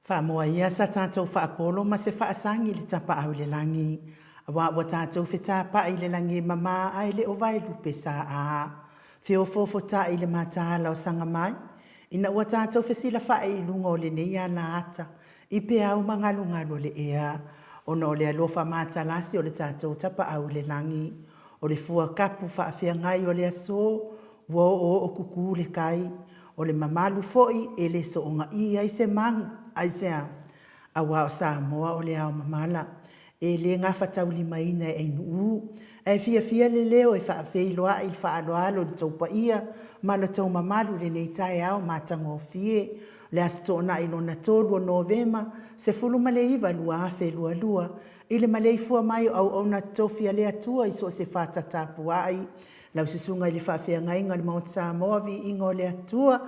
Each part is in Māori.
Whaamoa ia sa tātou whaapolo ma se whaasangi le tapa au le langi. Awa wa tātou whetapa i le langi mama ai le o vai lupe sa a. Whio fofo ta i le mātāla o sanga mai. Ina wa tātou whesila whae i lunga o le neia na ata. I pe au mangalungalo le ea. Ono o le alofa mātalasi o le tātou tapa au le langi. O le fua kapu whaafia ngai o le aso. Wo o kuku le kai. O le mamalu foi e le so onga i ai se mangu. Ai sea, awa o Samoa o le ao mamala. E le ngā whatau lima ina e nuu. E fia le leo e whaafei loa i whaaloalo le taupa ia. Ma le tau mamalu le nei tae ao mātango fie. Le asto na ilo na tolu o novema. Se fulu male iwa lua afe lua. Ile male ifua mai au na tofia le atua iso se whatatapu ai. Lau sisunga i le whaafea ngainga le Mount Samoa vi ingo le atua.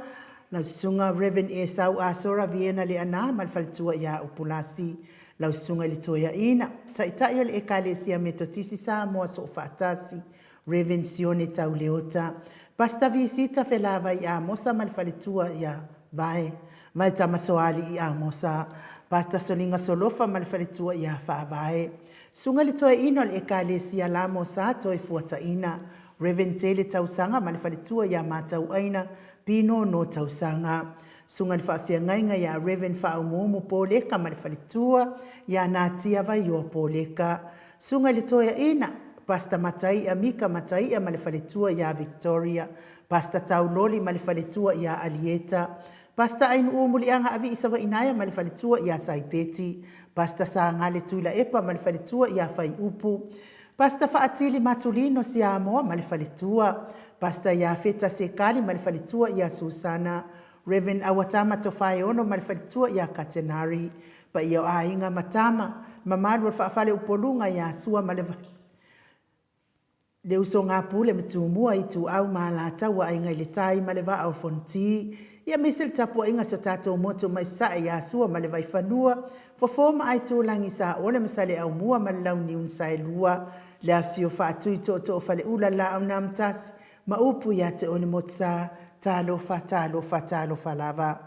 Lau sunga Reverend Esau Asora Viena le ana malfaltua ia upulasi. Lau sunga le toia ina. Tai le ekalesia metotisi Samoa so fatasi. Reverend Sione tau leota. Pasta visita felava ia mosa malfaltua ia vai. Mai tamasoali ia mosa. Pasta solinga solofa malfaltua ia fa vai. Sunga le toia ina le ekalesia la mosa toi fuata ina. Reverend Tele tausanga malfaltua ia matau aina. Pino no tausanga. Sunga ni whaafia ngainga ya Reverend Whaumumu Poleka malifalitua ya natia vai o Poleka. Sunga li toia ina. Pasta matai amika matai malifalitua ya Victoria. Pasta tauloli malifalitua ya Alieta. Pasta ainu umuli anga avi isawa inaya malifalitua ya Saipeti. Pasta saangale tuila epa malifalitua ya Fai Upu. Pasta faatili matulino Samoa malifalitua. Pasta ya feta sekali malifalitua ya Susana. Reverend Awatama Tofai ono malifalitua ya Katenari. Pa iyo ainga matama. Mamalu wafafale upolunga ya sua malifalitua. Le uso ngā pule metumua itu au malata wa ainga ilitai maleva au fonti. Ia misil tapua inga so tato moto mai sae ya sua maleva ifanua. Fofoma ai tūlangi sa ole masale au mua malau ni unsai lua. Le afio whaatui to fale ula la au namtasi. Maupu ya te ole motsa talo fa lava.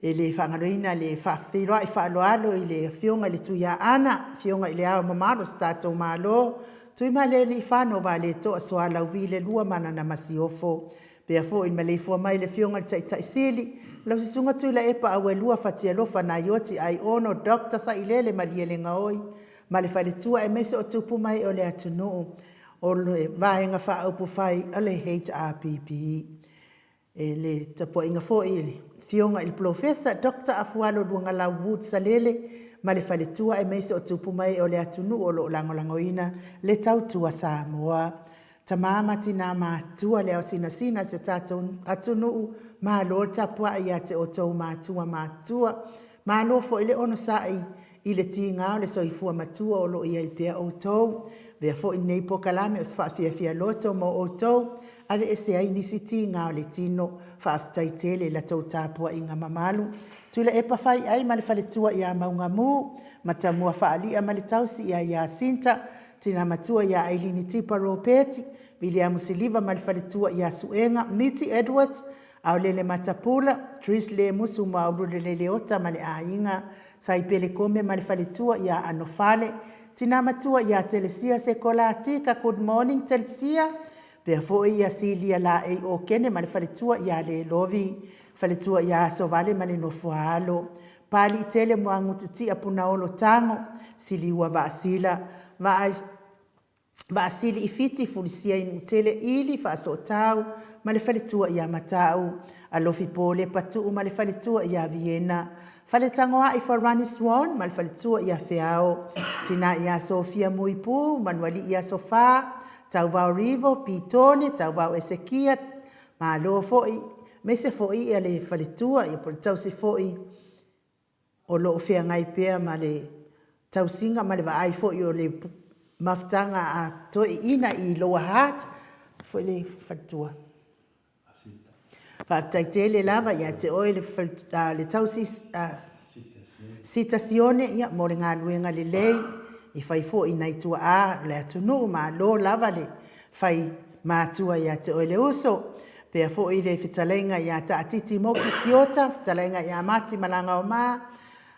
E le whangaroina le whawhiroa i whaaloalo i le fionga le tuia ana. Fionga i le ao mamaro stato malo. Tui male li whano wa le toa soa lau vi le lua mana na masiofo. Pea fo in male fua mai le fionga le taitai lau sisunga tui la epa awe lua fatia lofa na yoti ai ono dokta sa ilele maliele ngaoi. Male whale tua e mese o tupu mai o le atunuu. O le vaenga wha upu whai o le HRPP. E le tapua inga fo i le fionga il profesa Dr. AFUALO LUAGALAU Wood SALELE. Ma le whaletua e meise o tupu mai o le atunu o lo langolangoina le tautua Samoa. Ta mamati nā mātua leo sina se tātou atunu ma lo tapua i ate o tau mātua. Ma lo fo ile ono sai i le tingao le soifua matua o lo ia i pia o tau. Vea fo i nei po kalame o sfafia loto mo o tau. Ave ese ai nisi tingao le tino whaaftaitele la tau tapua i ngā mamalu. Tula e pawhai ai ma le whaletua i a maunga mū, matamua whaalia ma le tausi i a ia sinta, tina matua i a Ailini Tipa Ropeti, William Musiliva ma le whaletua i a Suenga, Miti Edwards, au lele matapula, Tris le musu ma auru le leota ma le ainga, Saipele kome ma le whaletua i a Anofale, tina matua i a Telesia Sekola Atika, Good Morning Telesia, pea fo i a Silia la e o kene ma le whaletua i a le lovi, Faletua ia so vale male no fualo. Pali tele mo angutiti apuna olo tango. Sili ua vaasila. Vaasili ifiti fulisia inu tele ili faaso tau. Male faletua ia matau. Alofi pole patu male faletua ia Viena. Faletangoa ifa Rani Swan. Male faletua ia Feao. Tina ia Sofia Muipu. Manuali ia Sofa. Tau vau Rivo. Pitone. Tau vau Esekiat. Malo foi. Me se foi e le whaletua i por tau se foi o lo fea ngai pea ma le tau singa ma le wa ai foi o le maftanga a toi ina i loa hat foi le whaletua. Whaaftaitele lava ia te oi le tau sitasione ia mo le ngā luenga le lei i whai foi nai tua a le atunu ma lo lava le whai mātua ia te oi le uso. Pea fo i le whitalenga i a taatiti moki siota, whitalenga i a mati malanga o mā.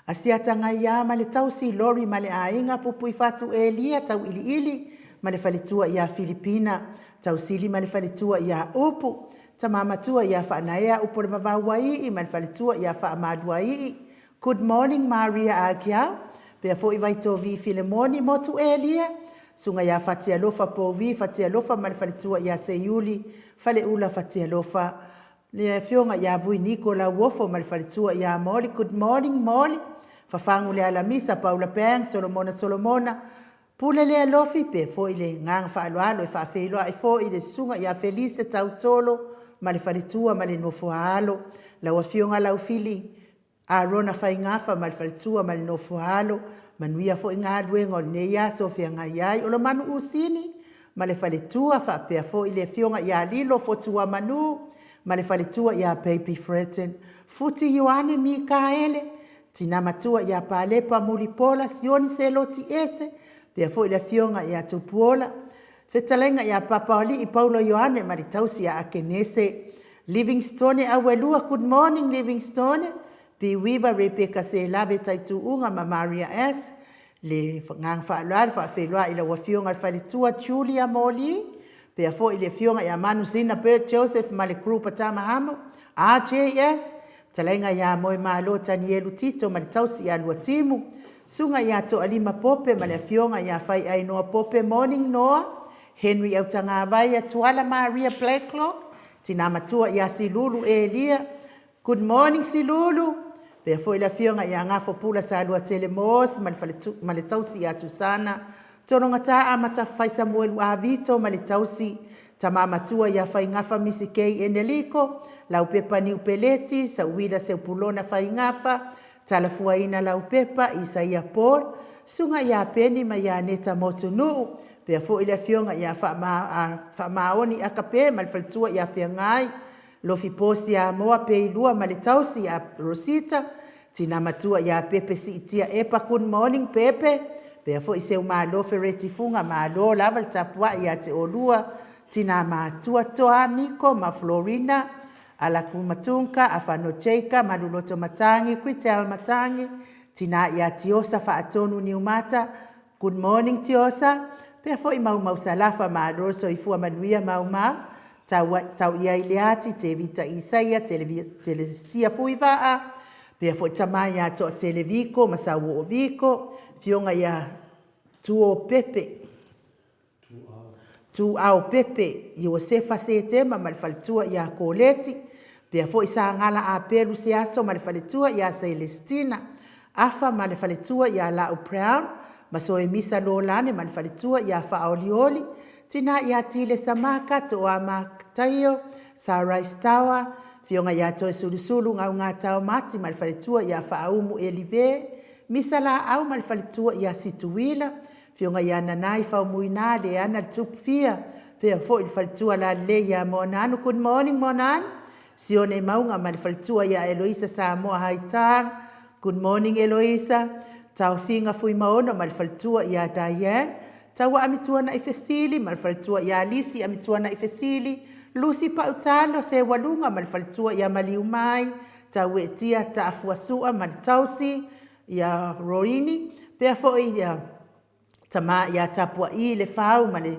Asiatanga ia ma le tausi lori ma le ainga pupui fatu e lia tau ili ili ma le faletua ia Filipina. Tau sili ma le faletua ia upu. Ta mamatua ia whaanaea upo le vavaua ii ma le faletua ia whaamadua ii. Good morning Maria Agiao. Pea fo i vaito vi Filemoni motu e lia. Sunga ia fatia lofa po vi fatia lofa ma le faletua ia Seiuli. Fale ula fatia lofa. Le fionga ia vui niko la uofo ma le faletua ia Moli. Good morning Moli. Fafangu le alamisa Paula Peng, Solomona. Pule le alofi pe fo ile ngang faaloalo e faafeiloa e fo ile sunga ia Felice tautolo ma le faletua ma le nofoalo. La wafionga lau fili Arona faingafa ma le faletua ma le nofoalo. Manuia fo inga aduenga o neia Sofia ngaiai. O lo manu usini ma le faletua fa pea fo ile fionga ia lilo fo tua manu ma le faletua ia Baby Fretten. Futi Yohane Mikaele. Tina matua ia palepa mulipola sioni se loti ese. Pea fo ile fionga ia tupuola. Fetalenga ia papaoli i Paulo Yohane maritausi ia akenese. Livingstone awelua. Good morning Livingstone. Piwiva Rebecca se lave taitu unga ma Maria S. Le ngang faaluar faafeiloa ila wafionga faletua Julia Moli. Pea fo ile fionga ia Manu Sina Bert Joseph ma le grupa tamahamo. RJS. Talenga ia moe malo Tanielu Tito ma le tausi ia Luatimu. Sunga ia to alima pope ma le fionga ia fai ainoa pope morning noa. Henry Autanga Vaya Tuala Maria Blacklock. Tina matua ia Silulu Elia. Good morning Silulu. Pea fo ila fionga ia ngafo pula sa alua telemos ma le tausi ia Susana. Tono ngata amata fai Samuel Avito ma le tausi. Tama matua ia fai ngafa misi kei eneliko. Lau pepa ni upeleti sa uida se upulona fai ngafa. Talafuaina lau pepa Isaia Paul. Sunga ia peni ma ia neta motunu. Pea fo ila fionga ia fa maoni akape ma le faletua ia fiangai. Lofi posi ia moa pe ilua ma le tausi ia Rosita. Tina matua ia pepe si itia epa good morning pepe. Pea fo iseu maa lofe retifunga maa lo lava le tapua ia te olua. Tina matua toa Niko ma Florina. Ala kumatunka, afano cheika, maduloto matangi, Kritel matangi. Tina ia Tiosa fa atonu ni umata. Good morning Tiosa. Pea fo i mau salafa ma roso i fua manuia mau. Tau ia ileati te vita Isaia, telesia fuivaa. Pea fo i tamai ia toa televiko, masawo o viko. Fionga ia tuo pepe. Tu au pepe Iosefa se tema ma le faletua ia Koleti. Pea fo isa ngala a pelu se aso ma le faletua ia Celestina. Afa ma le faletua ia Lau Brown. Ma so e misa lo lane ma le faletua ia Faolioli. Tina ia Tile Samaka to a Maktaio. Sarah Stawa. Fionga ia toe sulusulu ngā tau mati ma le faletua ia Faaumu Elive. Misa la au ma le faletua ia Situila. Fionga ia nanai fau muina le ana tupfia. Pea fo il faletua la le ia Monanu. Good morning Monanu. Sione maunga ma le faletua ia Eloisa Samoa Haitang. Good morning Eloisa. Tau finga fui maono ma le faletua ia Diane. Tawa amitua na ifesili ma le faletua ia Alisi amitua na ifesili. Lucy Pautalo se walunga ma le faletua ia Maliumai. Tau e tia ta afuasua ma le tausi ia Roini. Pea fo ia tama ia tapua i le fau ma le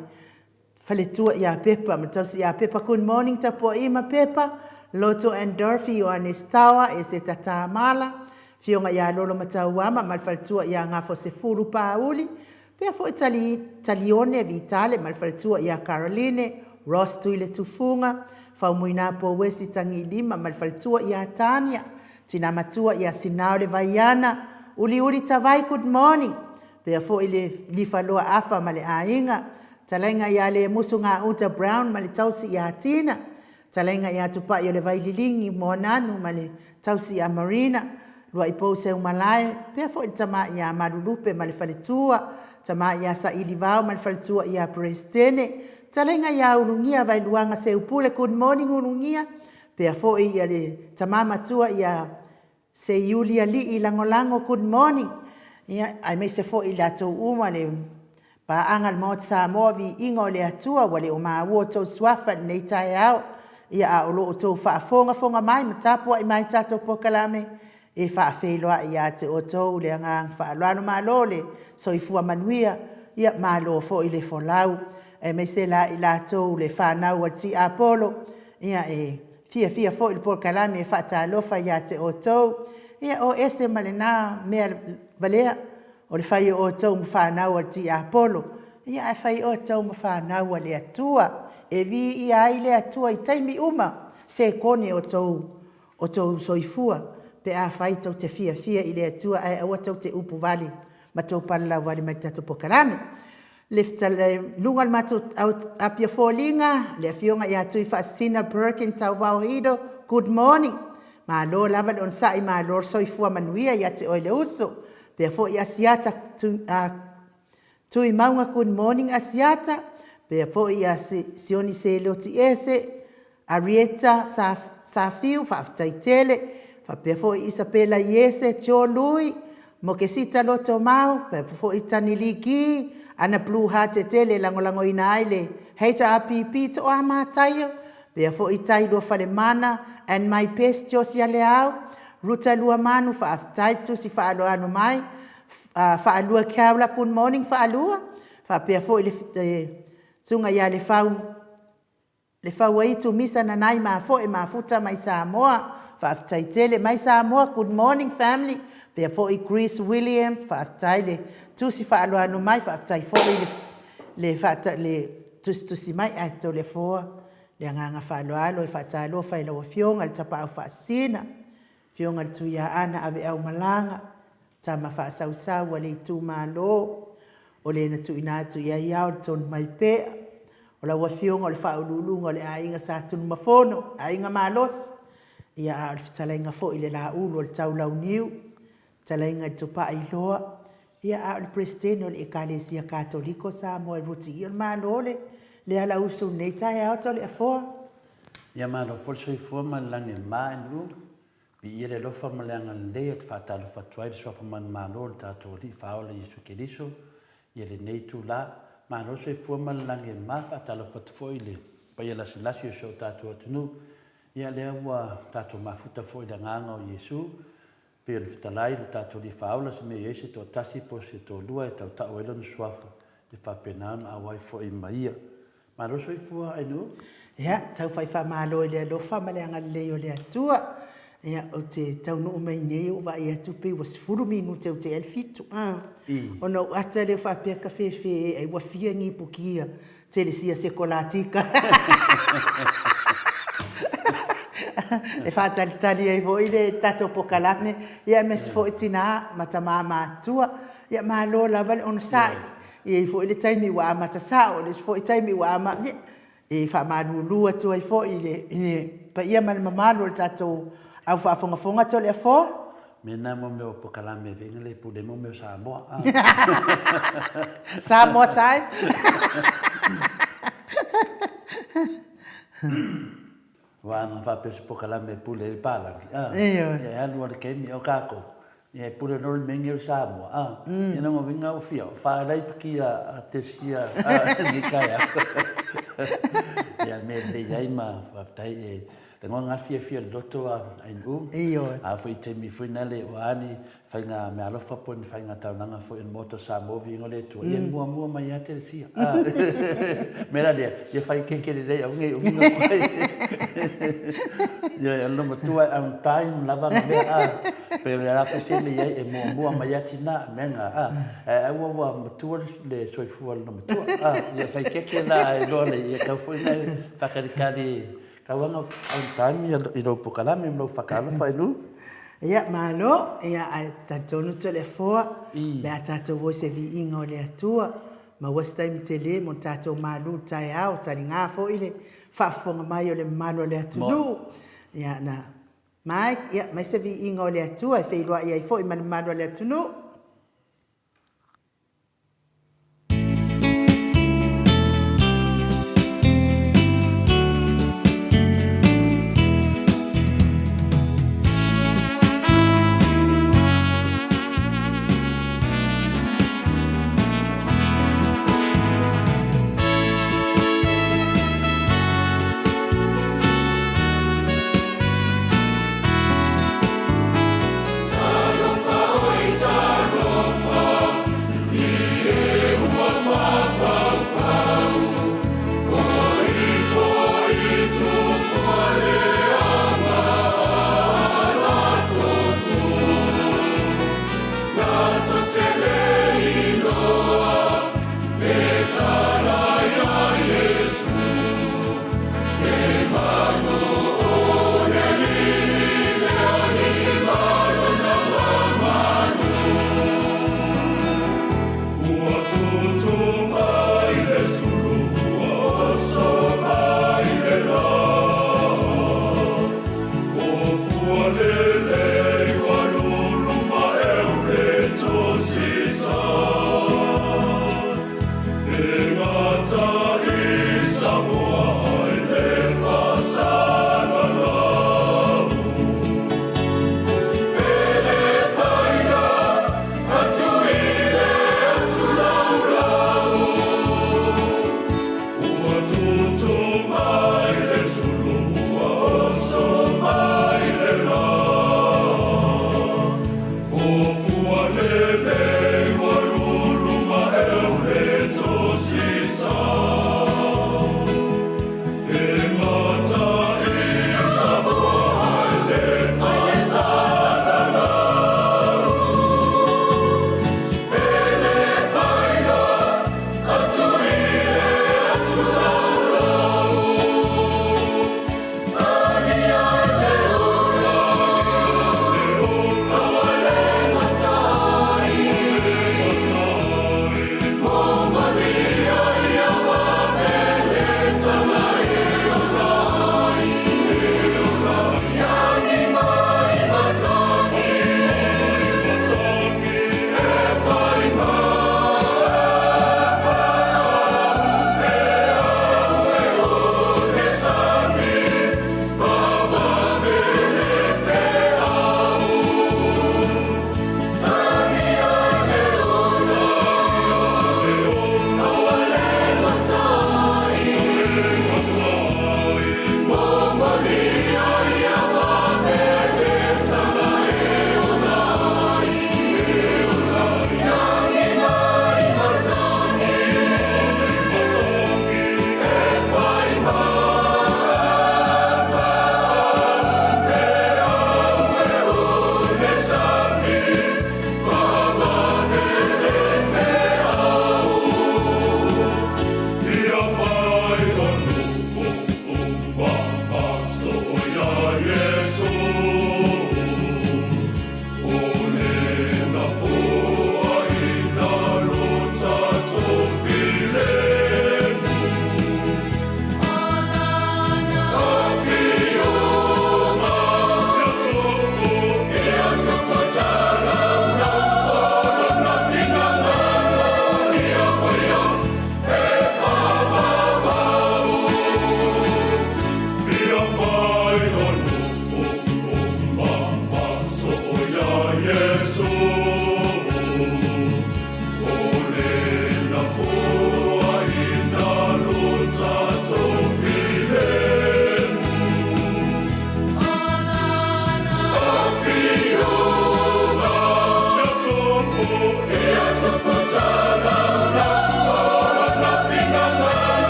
faletua ia pepa ma tausi ia pepa. Good morning tapua i ma pepa. Loto and Dorothy o Anestawa e se tata mala. Fionga ia lolo matauama ma le faletua ia ngafo se furu pauli. Pea fo Italione vitale ma le faletua ia Caroline. Ross tuile tufunga. Fau muina po wesi tangi lima ma le faletua ia Tania. Tina matua ia Sinao le Vaiana. Uli tavai good morning. Pea fo ile lifaloa afa ma le ainga. Talenga ia le musu ngā uta Brown ma le tausi ia Tina. Talenga ia tupa i le vaililingi Monanu ma le tausi ia Marina. Lua ipo se umalae. Pea fo i tama ia Marulupe ma le faletua. Tama ia Saili Vau ma le faletua ia Prestene. Talenga ia ulungia vai luanga se upule good morning ulungia. Pea fo i le tama matua ia se Yulia li i langolango good morning. Ia ai me se fo i la tau uma le pa angal mo Samoa vi ingo le atua wale o maua tau swafa nei tai au. Ia a olo o tau whaafonga mai matapua i mai tatou pokalame. e whaawheloa ia te o tau le angang whaaloano malole so i fua manuia ia malo fo i le folau e me se la i la tau le whanau al ti Apollo ia e fia fo i le por kalame e whaatalofa ia te o tau ia o ese malena mea valea o le whai o tau mwhanau al ti Apollo ia e whai o tau mwhanau al le atua e vi ia ai le atua i taimi uma se kone o tau soifua pe a whai tau te fia i le atua ai awa tau te upu vali ma tau pala wali mai tatu pokarame. Lefta le lungal matu apia fōlinga, le fionga ia tui whaasina Birkin tau vau hido, good morning. Ma lo lava on sai ma lo soifua manuia ia te oile uso. Pea fo i asiata tui maunga good morning asiata. Pea fo i sioni se loti ese, Arieta sa fiu, whaaftaitele. Pea fo i Isabella iese, tio lui, mo ke sita loto mau, pea fo i taniliki, ana blue heart tele langolango ina aile, heita apipi to ama tayo, pea fo i tai lua whale mana, and my best josi ale au, ruta lua manu whaaftaito si whaaloano mai, whaalua kiaula good morning whaalua, pea fo i le tunga ia le whau aitu misa na nai maa fo e maa futa mai Samoa, whaaftaitele mai Samoa, good morning family, pea fo i Chris Williams, whaaftaile, tusi whaaloano mai, whaaftai fo i le tusi mai, ato le foa, le anganga whaaloalo, e whaatalo, whailawa fionga, le tapa au whaasina, fionga le tuia ana ave au malanga, tama whaasau wale i tu malo, o le na tuina atu ia iau, le tonu mai pea, o la wafionga, o le whaululunga, o le ainga sa tunu mafono, ainga malos, ia a le fitalainga fo i le la ulu, o le taulau niu, talainga i tupa i loa, ia a le presidente o le ekalesia katoliko sa mo e ruti i o le malole, le ala usu nei tai au to le afoa. Ia malo folso i fua man lange ma en lu, bi i le lofa ma leanga le at fatalo fatuai le sofa man malole tato li faole i su keliso, ia le nei tu la, malo so i fua man lange ma fatalo fatufoi le, pa ia lasi o so tato atunu, ia le awa tato mafuta foi le nganga o Yesu, pe le fitalai le tato li faola se me ese to tasi po se to lua e tau tau elo ni suafa, le whapenana a wai fo i maia. Ma roso i fua ai nu? Ia, tau whai wha malo i le alofa ma le anga leo le atua. Ia, o te tau no umei nei o vai atu pe was furu minu te o te elfitu. O no ata le wha pia ka fe ai wafia ngi pukia te le sia se kolatika. E whātalitali ai vo i le tato pokalame, ia mes fo i tina matamama atua, ia malo lava le ono sai, ia i fo i le taimi wa amata sao, le fo i taimi wa ama, e whamarulu atua i fo i le, pa ia mal mamalo le tato au whaafongafonga to le afo. Mena mo meo pokalame venga le pude mo meo Samoa. Samoa time. Wana fa pese pokalame pule le palangi. E anu ale kemi o kako. E pule no mengi o Samoa. E no vinga o fia. Fa lai piki a tesia ni kaya. E me le yaima fa tai e le ngonga fia doto a inu. A foi temi foi nale o ani fa nga me alofa pon fa nga taunanga foi en moto Samoa vinga le tu. E mua mai a tesia. Mera dia, e fai ke le au ngai ya no matua on time lava me pero la fashion le e mo mai atina menga wa matua le soifu no matua ya fai ke la e lo le ka foi na fakarikali ka wanga on time ya do pokalame no fakalo fai lu ia malo ia ta tonu telefo le atato vo se vi ingo le atua ma wasta mi tele mo tato malu tai au taringa fo ile whaafonga mai o le malo le atunu. Ia na. Mike, ia, mai se vi inga o le atua, e wheilua ia i fo i malo le atunu.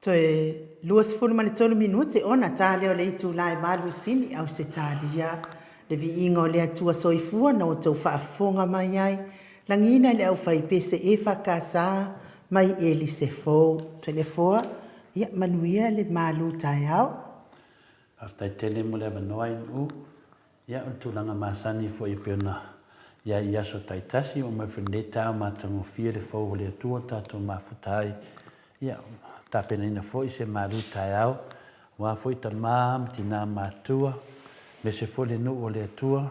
Toe luas fulu mani tolu minute ona tale o le itu lai malu sini au se talia. Le vi inga o le atua soifua na o tau whaafonga mai ai. Langina le au whai pese e whakasa mai e li se fo. Telefoa, ia manuia le malu tai au. After tele mo le manoa u, ia utulanga masani fo i peona. Ia ia so taitasi o mai wheneta o matango fia le fo o le atua tato mafutai. Ia tapena ina fo i se malu tai au. Wa fo i ta maam tina matua. Me se fo le nu o le atua.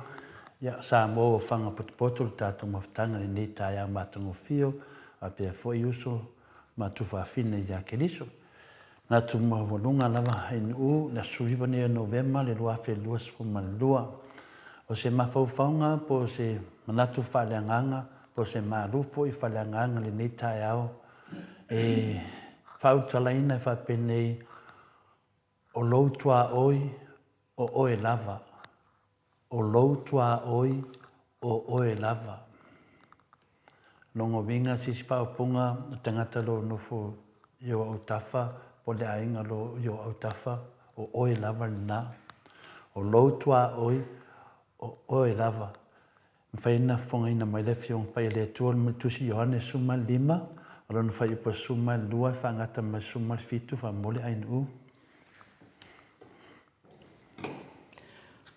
Ia Samoa o whanga potopoto le tato mafutanga le nei tai au matango fio. A pia fo i uso matufa afine ia keliso. Nā tu mawalunga lava hain u na suiva ni November le lua fe luas fu malua. O se mawhauwhaunga po se manatu whaleanganga po se marufo i whaleanganga le nei tai au. E whautalaina i whapenei o loutua oi o oe lava. O loutua oi o oe lava. Longo vinga sisi whaupunga tangata lo nofo yo au tafa po le ainga lo yo au tafa o oe lava na o loutua oi o oe lava whaina fonga ina mai le fiong pai le tuol me tusi yohane suma 5 alo na whai upa suma 2 whangata ma suma 7 wha mole ain u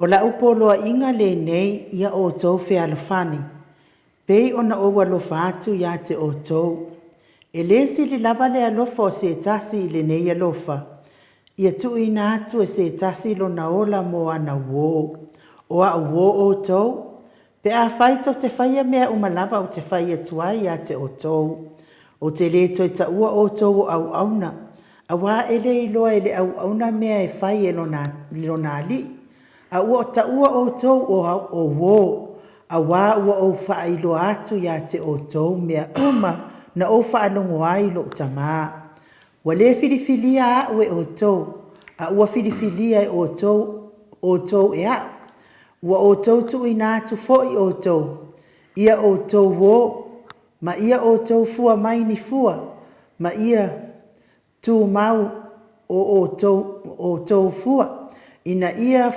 O la upoloa inga le nei ia o tau fe alafani. Pei ona o walofa atu ia te o tau. E lesi li lava le alofa o se tasi le nei alofa. Ia tu ina atu e se tasi lo na ola mo ana wo. O a wo o tau. Pe a whaito te whaia mea umalava o te whaia tuai ia te o tau. O te le toi ta ua o tau au auna. A wā ele iloa ele au auna mea e whai e lona li. A ua ta ua o tau o wo. A wā ua o wha ilo atu ia te o tau mea na o whaanongo ai lo tamā. Wa le filifilia a ue o tau. A ua filifilia o tau e a. Ua o tau tu ina atu foi o tau. Ia o tau wo. Ma ia o tau fua mai ni fua. Ma ia tu mau o tau fua. Ina ia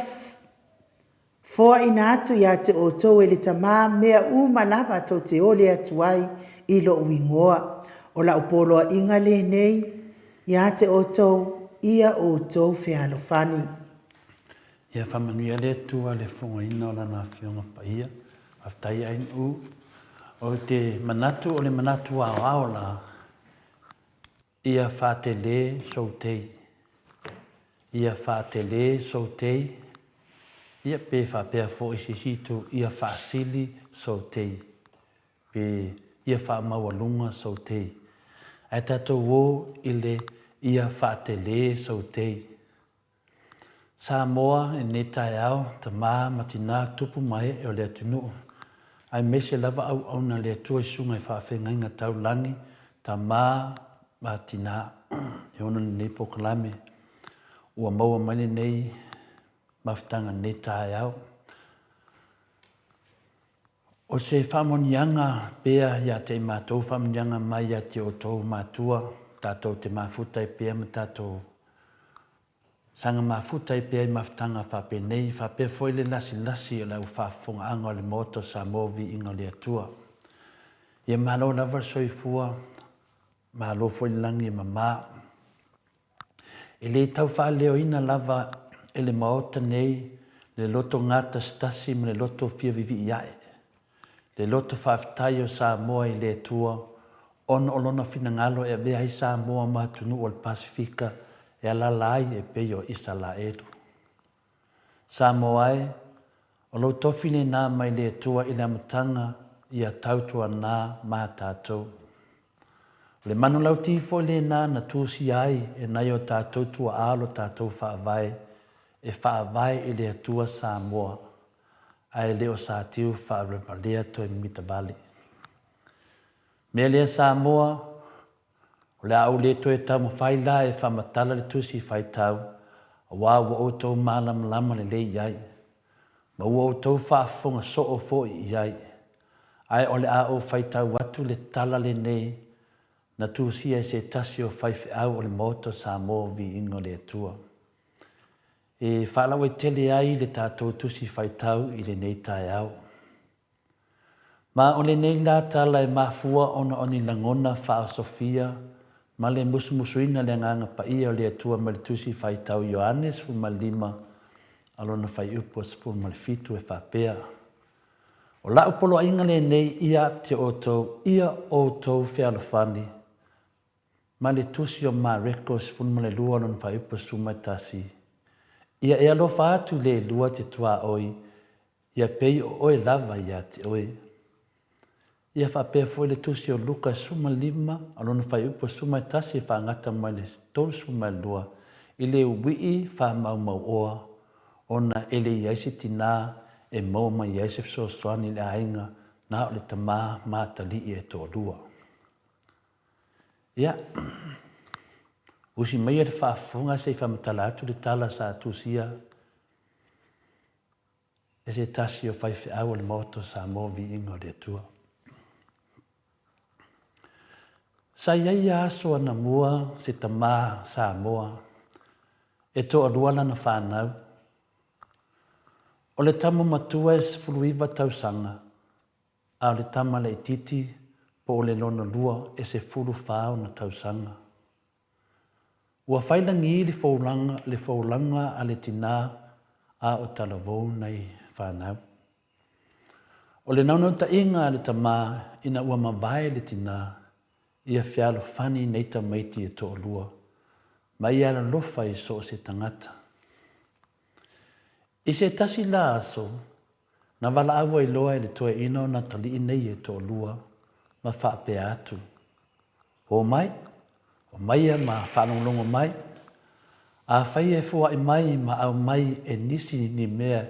foa ina atu ia te o tau e le tamā mea malava tau te ole atu ai ilo uingoa. O la upoloa inga le nei, ia te o tau, ia o tau whealofani. Ia whamanuia le tua le whonga ina o lana whionga pa ia. Aftai ain u. O te manatu o le manatu a aola. Ia whātele soutei. Ia whātele soutei. Ia pe whapea fo isi situ. Ia whaasili soutei. Pe ia whaamawalunga soutei. Ai tatou wo ile ia whaatele soutei. Samoa e ne tai au ta maa matina tupu mai e o le atunu. Ai mese lava au na le atua isunga i whaafenga inga tau langi ta maa matina e ona ne pokalame. Ua maua mani nei mafutanga ne tai au. O se whamonianga pea ia te mātou whamonianga mai ia te o tau mātua, tātou te mafuta i pea ma tātou. Sanga mafuta i pea i mafutanga whapenei, whapea foi le lasi o lau whafonga anga o le moto Samoa VIIGA le atua. Ia malo lava soifua, malo foi langi mama. E le tau whaleo ina lava e le MAOTA nei, le loto ngata stasi ma le loto fia vivi iae. Le loto whaafitai o Samoa i le tua, ono o lona finangalo e vea i Samoa matunu o le Pasifika e alalai e peio isa la edu. Samoa e, o lo tofine nā mai le tua i le amatanga i a tautua nā mā tātou. Le manu lau tifo le nā na tūsi ai e nai o tātou tua alo tātou whaavai e whaavai i le tua Samoa. Ai leo sa tiu whaarepalea to e mitabali. Mea lea Samoa, o le au le to e tau mawhaila e whamatala le tusi whaitau, a wā ua o tau mālam lama le le iai. Ma ua o tau whaafonga so o fo i iai. Ai o le a o whaitau watu le tala le nei, na tūsia se tasi o whaiwhi au o le MAOTA Samoa VIIGA le atua. E whaalawa i tele ai le tātou tusi whaitau i le nei tai au. Ma o le nei la tala e mafua ona oni langona wha Sofia, ma le musumusuina le nganga pa ia o le atua ma le tusi whaitau Ioannes fu alona whai upo sfu fitu e whapea. O la upolo inga le nei ia te ia outou whialofani, ma le tusi o ma rekos fu le lua alona whai upo sumaitasi. Ia e alofa atu le lua te tua oi, ia pei o oe lava ia te oe. Ia whapea foi le tusi o Luka sumalima, alona whai upo sumaitasi whangata mai le tolu sumalua, i le wii wha mau oa, ona ele iaisi tina e mauma iaisi fsosoani le ainga na o le tamā mātali e tō lua. Ia, usi mai e le whaafunga se whamatala atu le tala sa tusia, e se tasi o whaiwhi au le MAOTA Samoa VIIGA le atua. Sa iai aso ana mua se tamā Samoa, e tō aluala na whanau, o le tama matua e sefuluiva tausanga, a o le tama le ititi po o le lona lua e se fulu whao na tausanga. Ua whailangi le faulanga a le tina a o talavou nei whanau. O le naunau ta inga le tama ina ua mawai le tina ia whialo whani nei ta maiti e tō lua, ma ia la lofa i so se tangata. I se tasi la aso, na wala awa i loa i le toe ino na tali i nei e tō lua, ma whape atu. O mai e ma whanonglongo mai, a whai e fua i mai ma au mai e nisi ni mea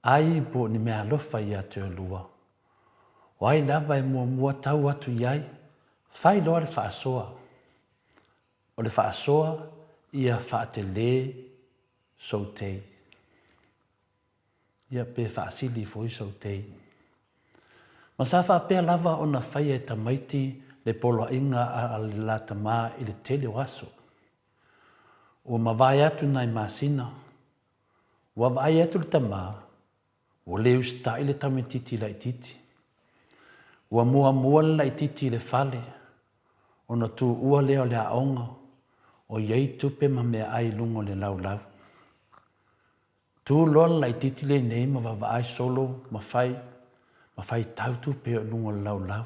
ai po ni mea lofa i a tō lua. Wai lava e mua tau atu iai, whai loa le whaasoa. O le whaasoa ia whaate le soutei. Ia pe whaasili fo i soutei. Ma sa whaapea lava o na whai e tamaiti le polo inga a le la tamā i le tele o aso. O mawai atu nai masina. Ua vai atu le tamā. O leu sta i le tamititi la ititi. Ua mua la ititi le fale. O na tu ua leo le aonga. O iei tupe ma mea ai lungo le lau. Tu lola la ititi le nei ma wawai solo ma fai tau tupe o lungo le lau.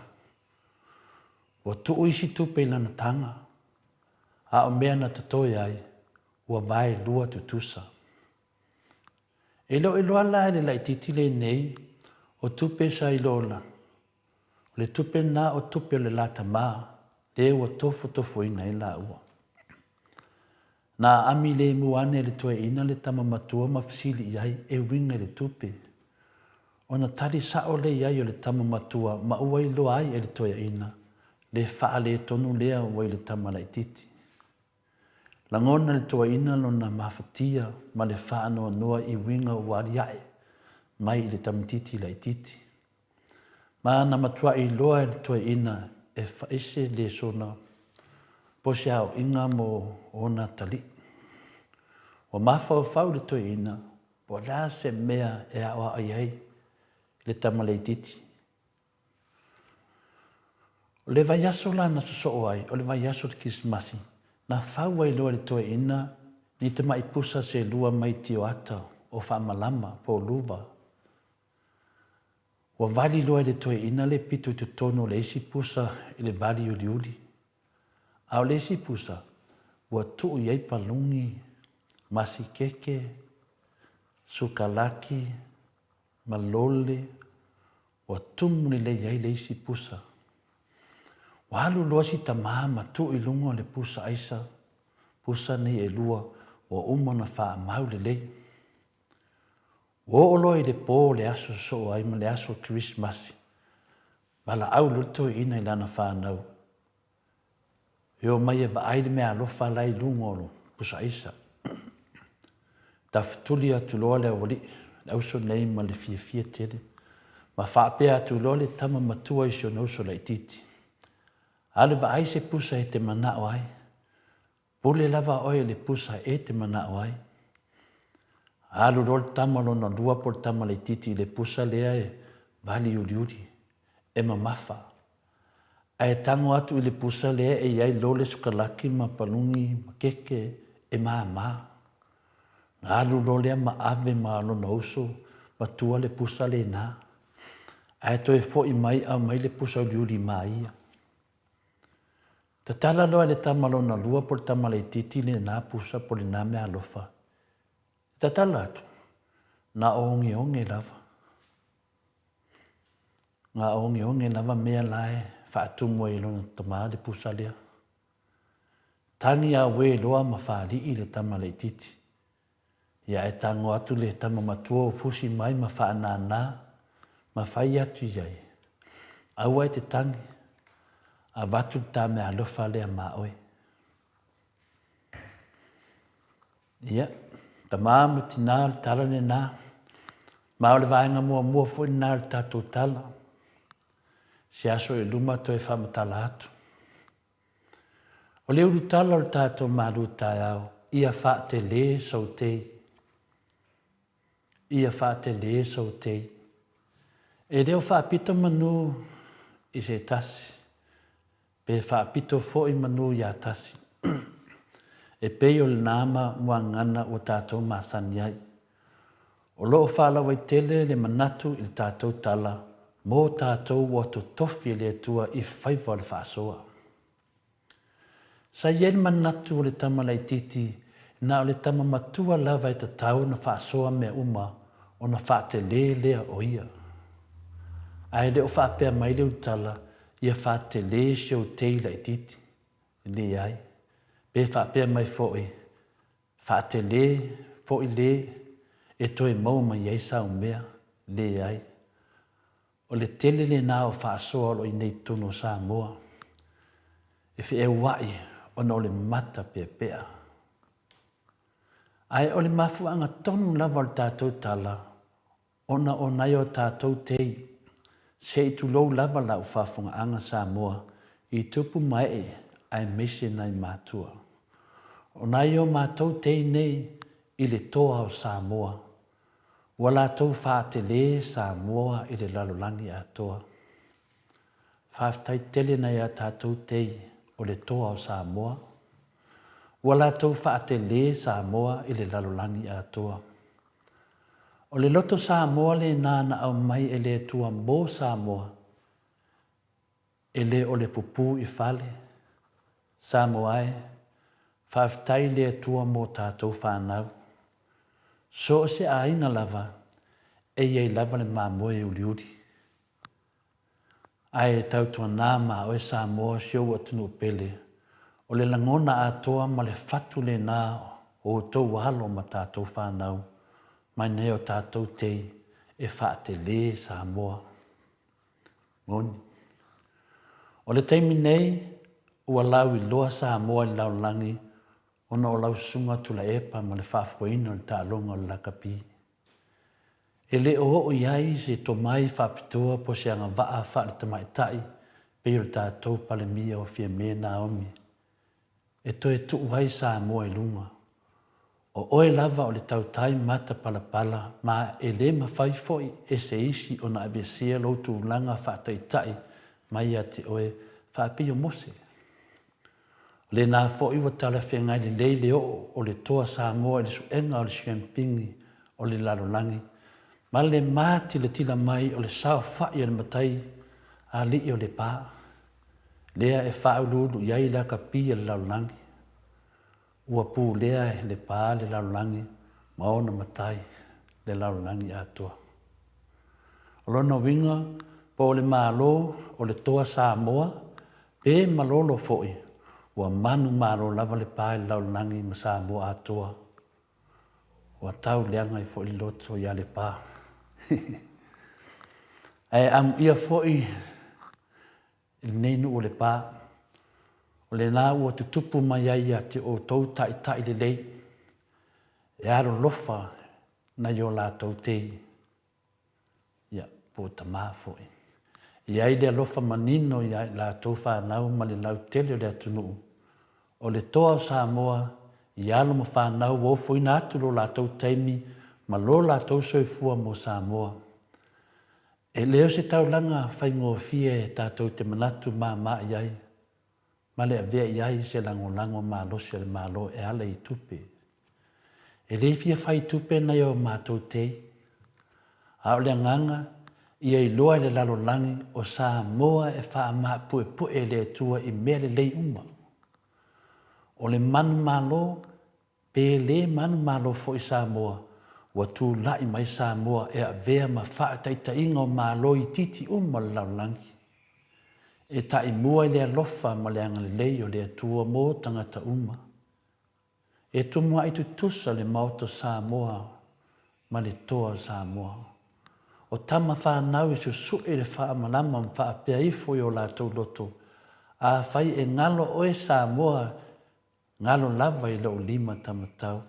Ua tu isi tupe lana tanga. A o mea na tatoi ai. Ua vai lua tutusa. E loa la le la ititi le nei. O tupe sa i lola. O le tupe na o tupe o le la tamā. Le ua tofu ina i la ua. Na ami le muane le toe ina le tama matua ma fisili iai e winga le tupe. O na tali sao le iai o le tama matua ma ua i loa ai e le toe ina. Le faa le tonu lea ua i le tama la ititi. Langona le toe ina lo na mafatia ma le faa noa i winga ua aliae mai i le tamititi la ititi. Ma na matua i loa e le toe ina e faise le sona. Pose au inga mo ona tali. O mafau le toi ina, po la se mea e awa ai le tamaleititi. O le vaiaso la na soso ai, o le vaiaso le kismasi, na fau ai loa le toi ina, ni te maipusa se lua mai tio ata o whaamalama po luva. O vali loa le toi ina le pitu te tono le isi pusa i le vali uli. Au le isi pusa, ua tuu iei palungi, masikeke, sukalaki, malole, ua tumuni le iei le isi pusa. Ua alu loa si tamā ma tuu i lungo le pusa aisa, pusa ni e lua, ua umana wha mau le lei. Ua olo i le pō le aso so ai ma le aso Christmas. Wala au luto ina i lana whanau. Eo mai e waaile mea alofa lai lungolo, pusa isa. Tafutuli atu loa le awali, le auso nei ma le fia tele. Ma whaapea atu loa le tama matua isio nauso la ititi. Ale va ai se pusa e te mana o ai. Pule lava oe le pusa e te mana o ai. Alu rol tamalo na lua por tamale titi le pusa lea e vali uliuri. E mamafa. Ai tango atu i le pusa lea e iai lole sukalaki ma palungi ma keke e maa. Alu role ma ave ma alo na uso ma tua le pusa le na. Ai to e fo i mai a mai le pusa uliuri ma ia. Ta tala loa le tamalo na lua por tamale titi le na pusa por le na me alofa. Ta tala atu. Na onge lava. Nga onge lava mea lae whaatu mo i lona tama le pusa lea. Tangi a we loa ma whaali i le tamale titi. Ia e tango atu le tama matua o fusi mai ma whaanana ma whai atu iai. Aua e te tangi. A watu ta me alofa lea ma oe. Ia, ta māma tina le tala ne nā. Ma o le vaenga mua fo nā le tātou tala. Si aso e luma to e whamatala atu. O le uru tala le tātou maru tai au. Ia wha te le sau tei. Ia wha te le sau tei. E reo wha pita manu i se tasi. Pe whaapito fo i manu ia tasi. E pei o le nama mua ngana o tātou masani ai. O loo whaalawa i tele le manatu i le tātou tala. Mō tātou o to tofi le atua i whaiva le whaasoa. Sa ien manatu o le tamalai titi. Na o le tama matua lava i tatau na whaasoa mea uma. O na whaate le lea o ia. Ai le o whaapea mai le utala. Ia whaate le seo teila i titi. Le ai. Pe whaapea mai foi. Whaate le, foi le. E toi mau mai ei sao mea. Le ai. O le tele le nā o whaasoa o i nei tono Samoa. E whi e wai o na o le mata pea pea. Ai o le mafuanga tonu lava o tātou tala. Ona o nai o tātou tei. Se i tu lou lava lau whafunga anga Samoa i tupu mai e ai mese nai mātua. O nai o mātou tei nei i le toa o Samoa. Wa lātou whaate le Samoa i le lalolangi a toa. Whaftai tele nei a tātou tei o le toa o Samoa. Wa lātou whaate le Samoa i le lalolangi a toa. O le loto Samoa le nāna au mai e le tua mō Samoa. E le o le pupu i whale. Samoa e, whaftai le tua mō tātou whanau. So se aina lava, e iei lava le māmoe uliuri. Ai e tautua nā o e Samoa sio atunu pele. O le langona a toa ma le fatu le nā o tau walo ma tātou whanau. Mai nei o tātou tei e whaate le Samoa. Ngoni. O le teimi nei, ua lau i loa Samoa i lau langi, ona o lau sunga tula epa ma le whaafuaina o le tālonga o le lakapi. E le o iai se to mai whaapitoa po se anga waa wha le tamai tai, pe o le tātou pale mia o fia mea Naomi. E to e tuu wai Samoa i lunga. O oe lava o le tautai mata palapala, ma e le mawhai foi e se isi o na abesia loutu langa whaataitai, mai a te oe whaapio mose. Le nā foi wa tala whengai le leile o le toa Samoa le suenga o le siampingi o le lalolangi, ma le māti le tila mai o le sao whai o le matai a li o le pā. Lea e whaululu iai la ka pia le lalolangi. Ua pū lea e le pā le lalolangi, ma ona matai le lalolangi atua. O lona winga, po le mālo o le toa Samoa, pe malolo foi, ua manu mālo lava le pā le lalolangi ma Samoa atua. Ua tau leanga i foi loto ia le pā. Ai am ia foi il neinu o le pā. O le nā ua tutupu mai ai a te o tau tai le lei. E aro lofa na yo la tau tei. Ia, po ta mā foi. Iai le alofa manino iai lātou whanau ma le lau tele o le atunuu. O le toa o Samoa, i alo ma whanau wofo ina atu lo lātou taimi, ma lo lātou soifua mo Samoa. E leo se taulanga whaingofie e tātou te manatu mā iai. Ma le avea iai se lango mālo se le mālo e ala i tupe. E le fia whai tupe na o mātou tei. A o le nganga, ia i loa le lalolangi o Samoa e wha maa pue le atua i mea le lei uma. O le manu mālo, pe le manu mālo fo i Samoa, wa tū lai mai Samoa e a vea ma wha taita inga o mālo i titi uma le lalolangi. E ta i mua i le alofa ma le anga le lei o le atua mō tangata uma. E tumua i tutusa le MAOTA Samoa ma le toa Samoa. O tama whanau i susu e le wha malama ma wha pia ifo i o lātou loto. A whai e ngalo oe Samoa, ngalo lava i lau 5 tamatau.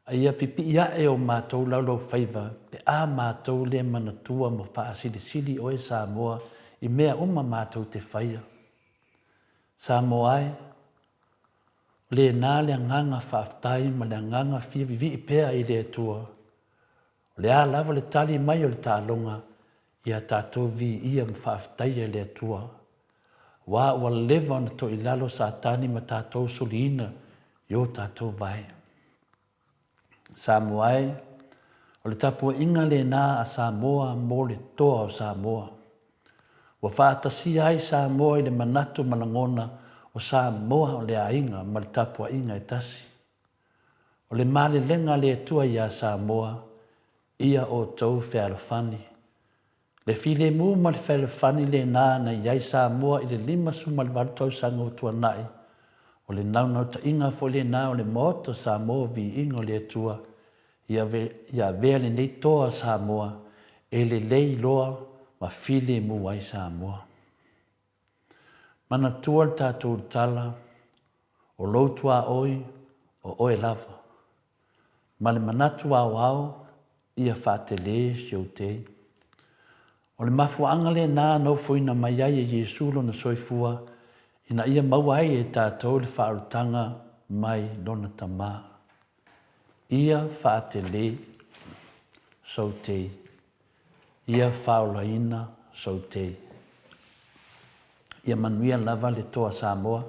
A ia pipi ia e o mātou laulau whaiva, pe a mātou le manatua ma wha sili oe Samoa, i mea uma mātou te whaia. Samoa ai, le nā le nganga whaaftai ma le nganga whiavivi i pēa i le atua. Le a lava le tali mai o le tālonga, ia tātou vi ia ma whaaftai e le atua. Wā ua lewa na to i lalo sa tani ma tātou soliina, i o tātou vai. Samoa ai, o le tapua inga le nā a Samoa mō le toa o Samoa. Wa whaatasi ai Samoa i le manatu malangona o Samoa o le ainga ma le tapua inga e tasi. O le male lenga le atua i a Samoa, ia o tau whealofani. Le file mu ma le whealofani le nā na iai Samoa i le 5 suma le warutau sanga o tua nai. O le naunau ta inga fo le nā o le MAOTA Samoa vi inga o le atua. Ia vea le nei toa Samoa e le lei loa ma file mu wai Samoa. Mana tua le tātou tala o loutua oi o oe lava. Ma le manatu au ia whaatele siau tei. O le mafuanga le nā nau fuina mai ai e Jesu lo na soifua, ina ia maua ai e tātou le whaarutanga mai lona tamā. Ia whaatele sau tei. Ia whaolaina sau tei. Ia manuia lava le toa Samoa,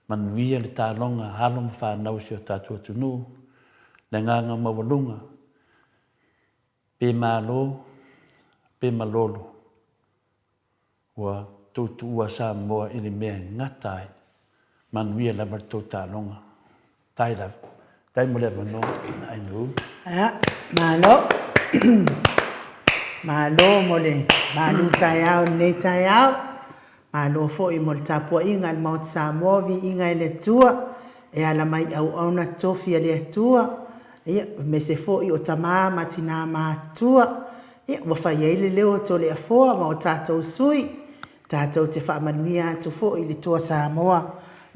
manuia le tālonga halong whanau si o tātua tunu, le nganga mawalunga, pe malo, pe malolo. Ua tūtua Samoa ili mea ngatai, manuia lava le tō tālonga. Tai lava, tai mo leva no, ai nu. Malo, malo mo le, malu tai au, nei tai au, malo fo i mo le tapua inga le MAOTA Samoa vi inga le tua, e ala mai au na tofi le tua, me se fo i o tamā matina mātua, wa whai eile leo to le afoa ma o tātou sui, tātou te whaamanuia atu fo i le toa Samoa,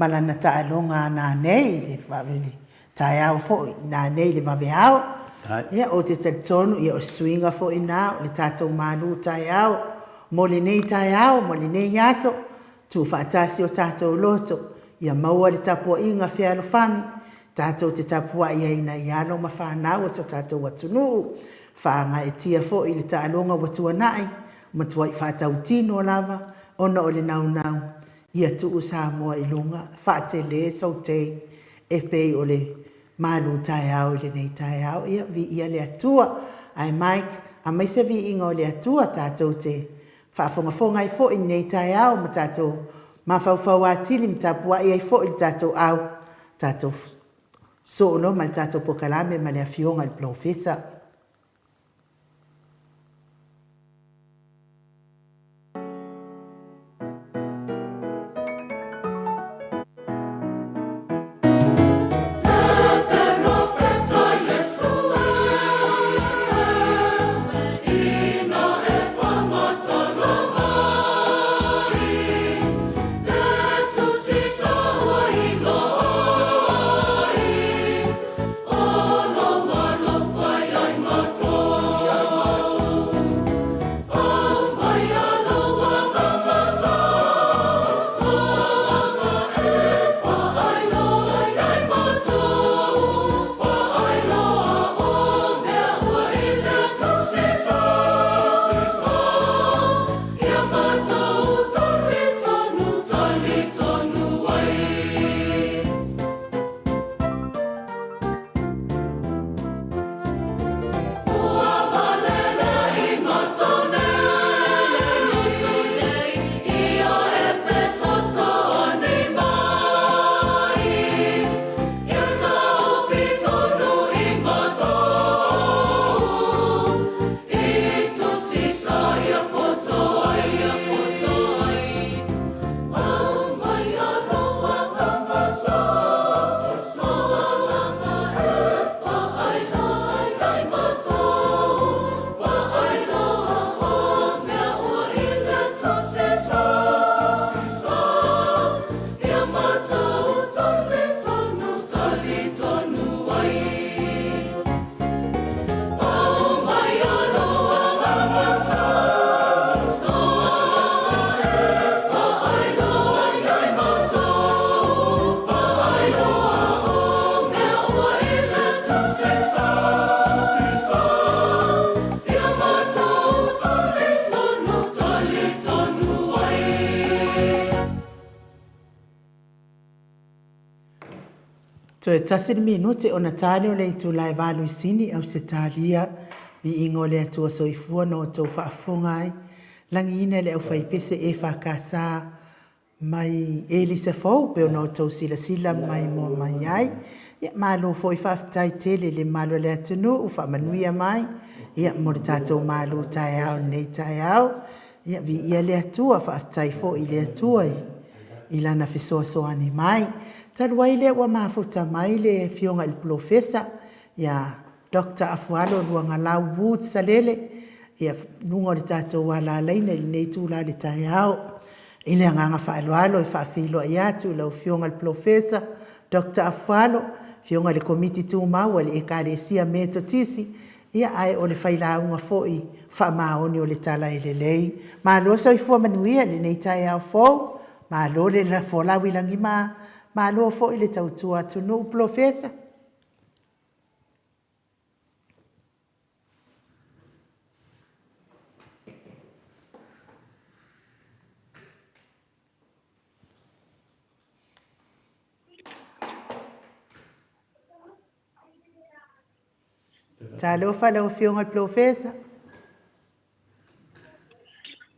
malana ta alonga nā nei le whawili, tai au fo i nā nei le wawe au, o te tonu i o suinga fo i nā, le tātou malu tai au, mo le nei tai au, mo le nei yaso, tu whaatasi o tātou loto, ia maua le tapua inga whealofani, tātou te tapua ia ina i alo ma whanau so tātou watunu, whaanga e tia fo i le tālonga watua nai, matua i whātau tino lava, ona o le nau, ia tuu Samoa i lunga, whaate le sau te, e pei o le malu tai au, le nei tai au, ia vi ia le atua, ai Mike, a mai se vi inga o le atua tātou te, whaafonga i fo i nei tai au, ma tātou, ma whauwhau atili, ma tapua i fo i tātou au, tātou so no mal tātou pokalame ma le afionga le profesa. Oh, no, Toe tasiri minute ona tale o le itu lai valu isini au se talia mi ingo le atua soifua no tau whaafonga ai. Langi ina le au whaipese e whakasa mai e se fau pe no tau sila sila mai mo mai ai. Ia malo foi whaftai tele le malo le atunu u whamanuia mai. Ia mo le tātou malo tai au nei tai au. Ia vi ia le atua whaftai fo i le atua i lana fesoa soani mai. Taluai le wa mafuta mai le fionga il profesa ya Dr. AFUALO LUAGALAU Wood Salele ya nunga le tātou wala leina le nei tūla le tai au. Ile nganga whaeloalo e whaafilo i atu lau fionga il profesa Dr. AFUALO fionga le komiti tū maua le ekaresia me totisi ia ai o le whailaunga foi whaamaoni o le tala e le lei. Ma losa i fua manuia le nei tai au fau ma lo le la folawi langi ma lo fo ile tautua atu no profesa. Talo fa lo fionga al profesa.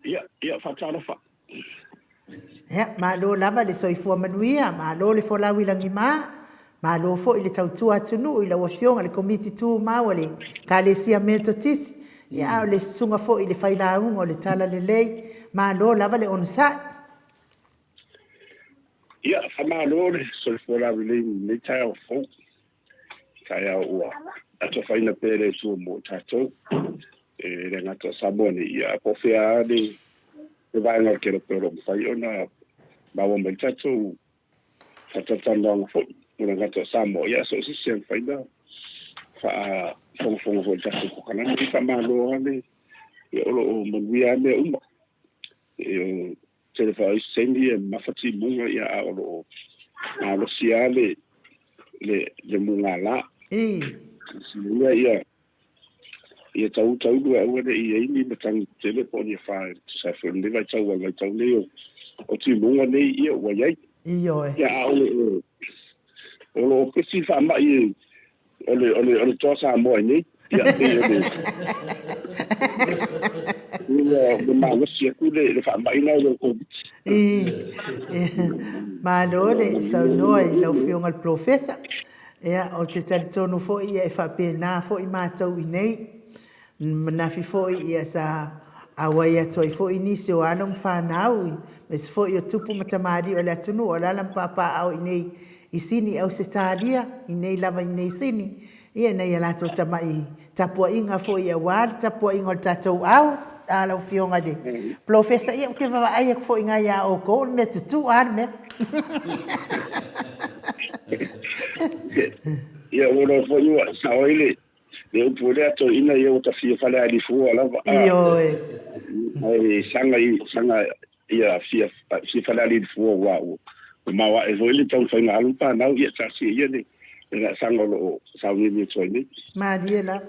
Ia fatalo fa. Ya, ma lo lava le soifua manuia, ma lo le folawi langi ma lo fo ile tautua atunu ila wa fionga le komiti tu mawale ka le sia metotisi ya le sunga fo ile faila ungo le tala le lei ma lo lava le onsa Ia fama lo le soifua le tau fo kaya ua ato faina pere tu mo tato le ngata sabone ia pofia de vai ngor kero pero fai ona bawa mai tato fatatandang fo una ngata Samoa ia so sisen faina fa fong fo tato ko kana ni fama lo ale ia lo monwia me uma te fa sendi e mafati munga ia lo siale le munga la ia tau dua ua ia ini matang telefoni fa sa fo le vai tau leo o ti munga nei ia wa ia ia o pesi fa mai ole to sa mo nei ia ia ma lo sia ku le fa mai na lo ko ma lo le sa noi lo fionga al profesa ia o te talitonu fo ia e fa pena fo i matau i nei na fi fo ia sa awai atu fo inisi o ana mfanau mes fo i tupu matamari o le atunu o lala mpapa au i nei i sini au se talia i nei lava i nei sini ia nei ala to tamai tapua inga fo ia war tapua inga o tatou au ala fionga de profesa ia ke va ai fo inga ia o ko me tutu ar me ia ora fo ia sa oile le pole ato ina ia ta fia fale ali fu ala ai sanga ia fia fale ali fu wa ma wa e voile tau fa nga lupa na ia ta si ia ni na sanga lo sa ni so ni ma diela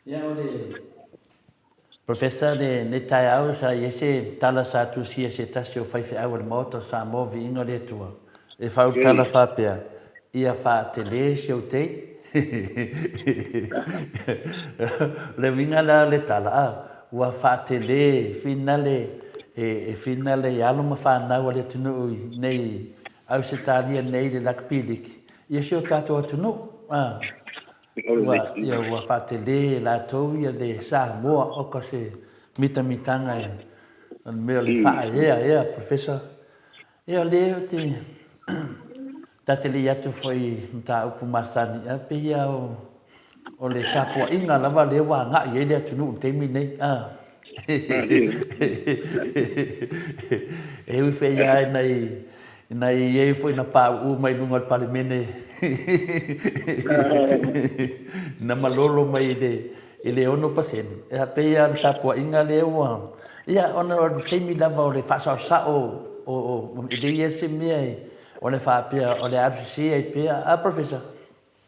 ia ole professor ne tai au sa yese tala sa tu si se tasio fa fa au moto sa mo vingo le tua e fa tala fa pea ia fa tele shote le vinga la le tala wa fa tele finale e finale ya lo ma fa na wale tunu nei au se talia nei de lakpidik ia sio tato tunu wa fa tele la to ia de Samoa o ko se mitanga e me le fa ia professor ia le ti tateli atu foi mta upu masani pe ia o le kapua inga lava le wa nga ye le tunu te mi nei e wi fe ia nei ye foi na pa u mai nunga palimene na malolo mai ele ono pasen e pe ia kapua inga le wa ia ona o te mi lava o le fa sa o ele ye se mi o le fa pia o le RCC e pia a professor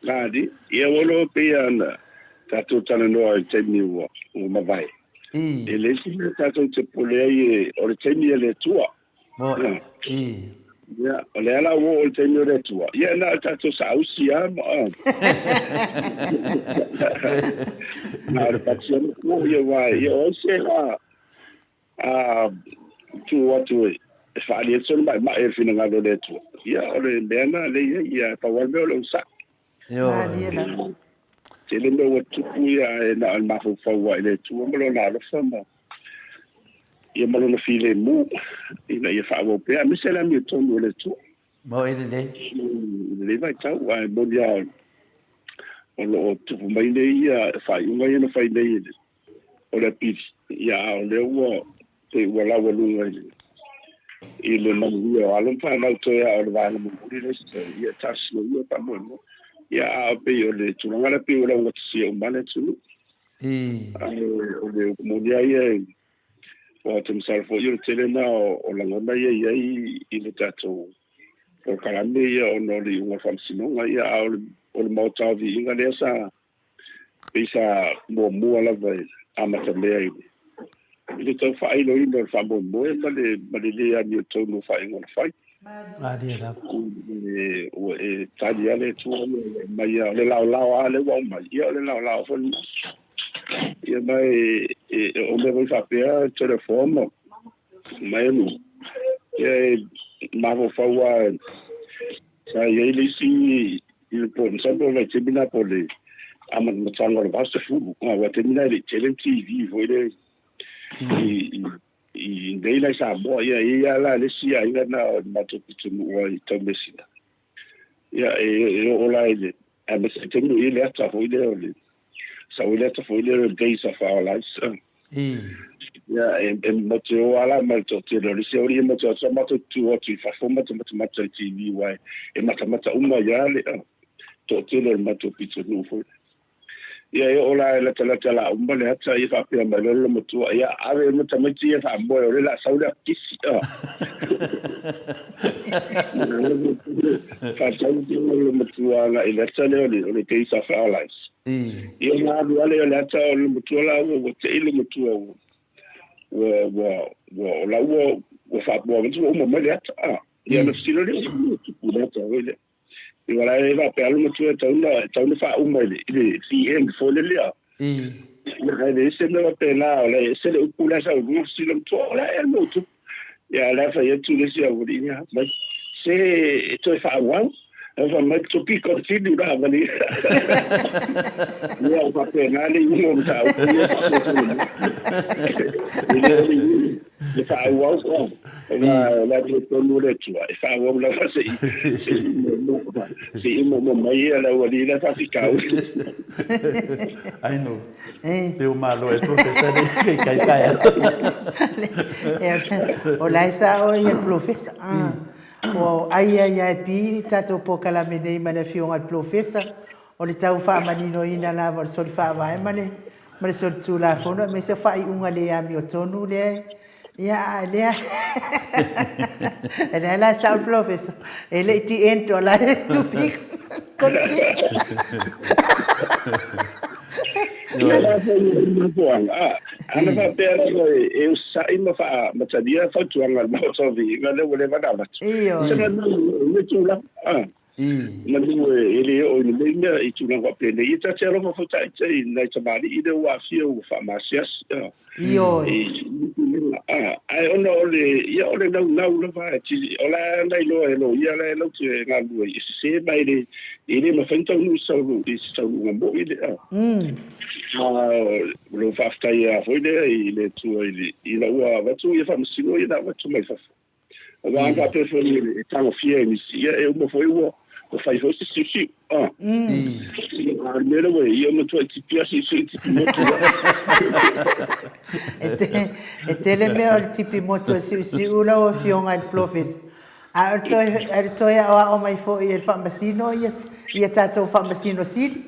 Nadi, ia wolo pia na tatu tana noa i teimi ua mawai. E lesi me tatu te pole ai o le teimi e le tua. Ya, ole ala wo o te nore tua. Ya na tato sa usia ma. Na reflexion wo ye wa ye o se tu watu e fa ali so ma e fina ngalo de tu. Ya ole bena le ya pa wa me lo sa. Yo. Te le me watu ya na al ma fa wa le tu mo lo na lo fa ma. Ia malo na file mu ina ia fa wo pe mi se la mi tonu le tu. Mo ele le. Le vai tau ai modia o lo tu mai le ia fa i mai na fa le o le pi ia o le wo te wala wo lu ngai i le na ia alon pa na to ia o le va na mu le ia tas no ia pa mo ia a pe o le tu ngala pe o le wo si o mane tu o le modia ia o te msalfo yo tele na o la ngona ia i le tato o kalame ia o no li unga famsino ia o le MAOTA VIIGA le sa pisa mo la vai amata le i le tau fai no ino fa mo ma le a mi to no fai ngona fai dia la. o tadi ale tu mai le lao ale wa mai ia le lao fo ia mai o me vai fazer telefone mai no ma vou falar sai ele se ele pode saber vai terminar por ele a matanga o basta fu vai terminar ele TV foi ele e dei lá essa boa ia lá ele se ainda na mato pitu vai também se ia olá ele a mas tem ele até foi ele sa wile ta foi le days of our lives ya moto ala malto te le se ori moto sa moto tu o tu fa fo moto TV wai mata uma ya le to te le moto pizza no fo ya ola la tala umba le hata i fa pe ma le moto ya ave moto mati fa mo le la sa ula kisi fa tanti le moto ala ile tale le days of our lives ia na wale le ta o le moto la o te ile moto wo la wo fa bo mo mo le ta ia no stilo le ku ta wele e wala e va pe alu moto ta una fa le fi en fo le le le se no pe la le se le ku la sa o stilo to la e moto ia la fa ye tu le sia o ni ma se to fa wa ava mai to pico continue da vali ia va pena le uno ta fa wa la to no le tu fa wa la fa se mo mai la wali la fa fica ai no teu malo é professor que cai o la esa o ia professor o ai piri tato po kala me nei mana fionga professor o le tau fa manino ina la vol sol fa vai male sol tu la fono me se fa unga le ami o tonu le ya le ele la sa professor ele ti ento la tu pic conti ana fa pera eu sai ma fa matadia fa tuanga ma so vi ngale wole va dava sana no tu la ma digo ele o ni me e tu nga pe le ita tero ma fa tai tai na tabali ide wa fio fa masias io ai ono ole no va ci ola dai lo ia lo che nga lu se mai de ele ma fa então no so nga bo ide lo fa ia foi de ile tu ile wa va tu ia fa msino ia va tu mai fa va anga pe foi ile tamo fie ni sia eu mo foi o fai fosse si almeno io non tu ti piace i tipi moto e te le meo il tipi moto si una o fionga il profes to ya o mai fo il famosino ia tato famosino sili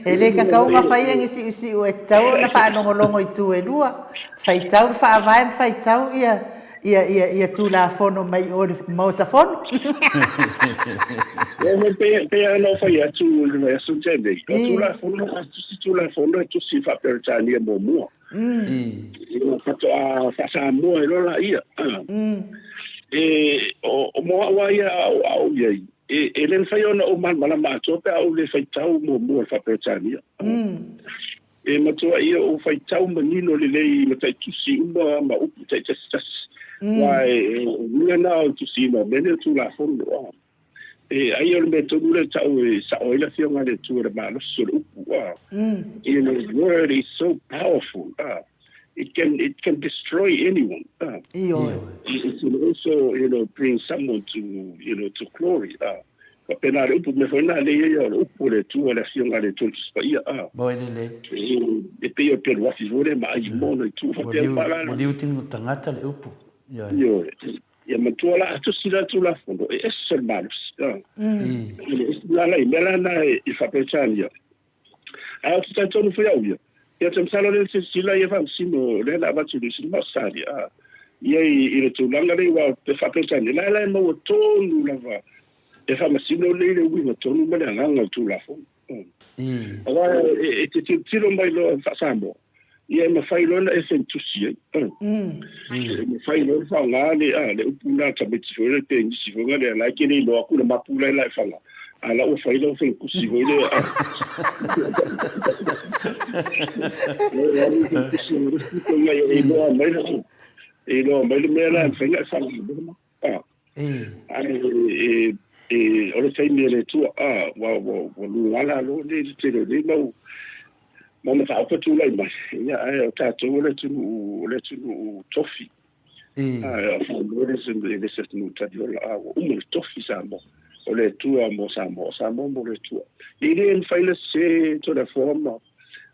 ele ka ka uma fai ang si o tau na fa no longo i tu e lua fai tau fa vai fai tau ia ia tula fono mai o le mauta fono. me pe no fai atu le asu tende. Tula fono tu si fa per tani mo mo. Fato a fa mo e la ia. O mo wa ia au ia. Len fai ona o man mala ma to pe au le fai tau mo fa per tani. Matua ia o fai tau manino le lei ma tai tusi uma ma upu tai tas. Wai ngana o tusi ma mene tu la fono. Ai o me tonu le tau sa oila fio ngale tu le ma so upu. You know, the word is so powerful. It can destroy anyone. It can also, bring someone to glory. Pena upu me foi na lei upu le tu le fio ngale tu ia. Boile. E pe o pe wa fi vore ma I mono tu fa pe para. Mo liu tingu tangata le upu. Yo. Ya matuala tu sila tu la fondo. E ser malus. La mela na I fa pe chania. A tu tanto no foi au. Ya tem sala le sila ia fa sino le la va tu le sila sali. Ia tu langa le wa pe fa pe chania. La mo tonu la va. E fa masino le wi tonu ma le nganga tu la fondo. Agora te tiro mai lo fa sambo. Ia ma fai lona e sentusi. Ma fai lona fa ngale le upuna ta me tsore te ni si vonga le la ke ni lo aku le mapula la fa nga. Ala o fai lo fe kusi go le. E lo mai le mera fa nga fa nga. Ora sai mi le tu wa lu ala lo le te le mau. Mama fa apa tu lai mai. Ya ai ta tu le tu tofi. Fa lo le se nu ta dio la o tofi sa mo. O le tu mo sa mo le tu. Ile en fa le se to la forma.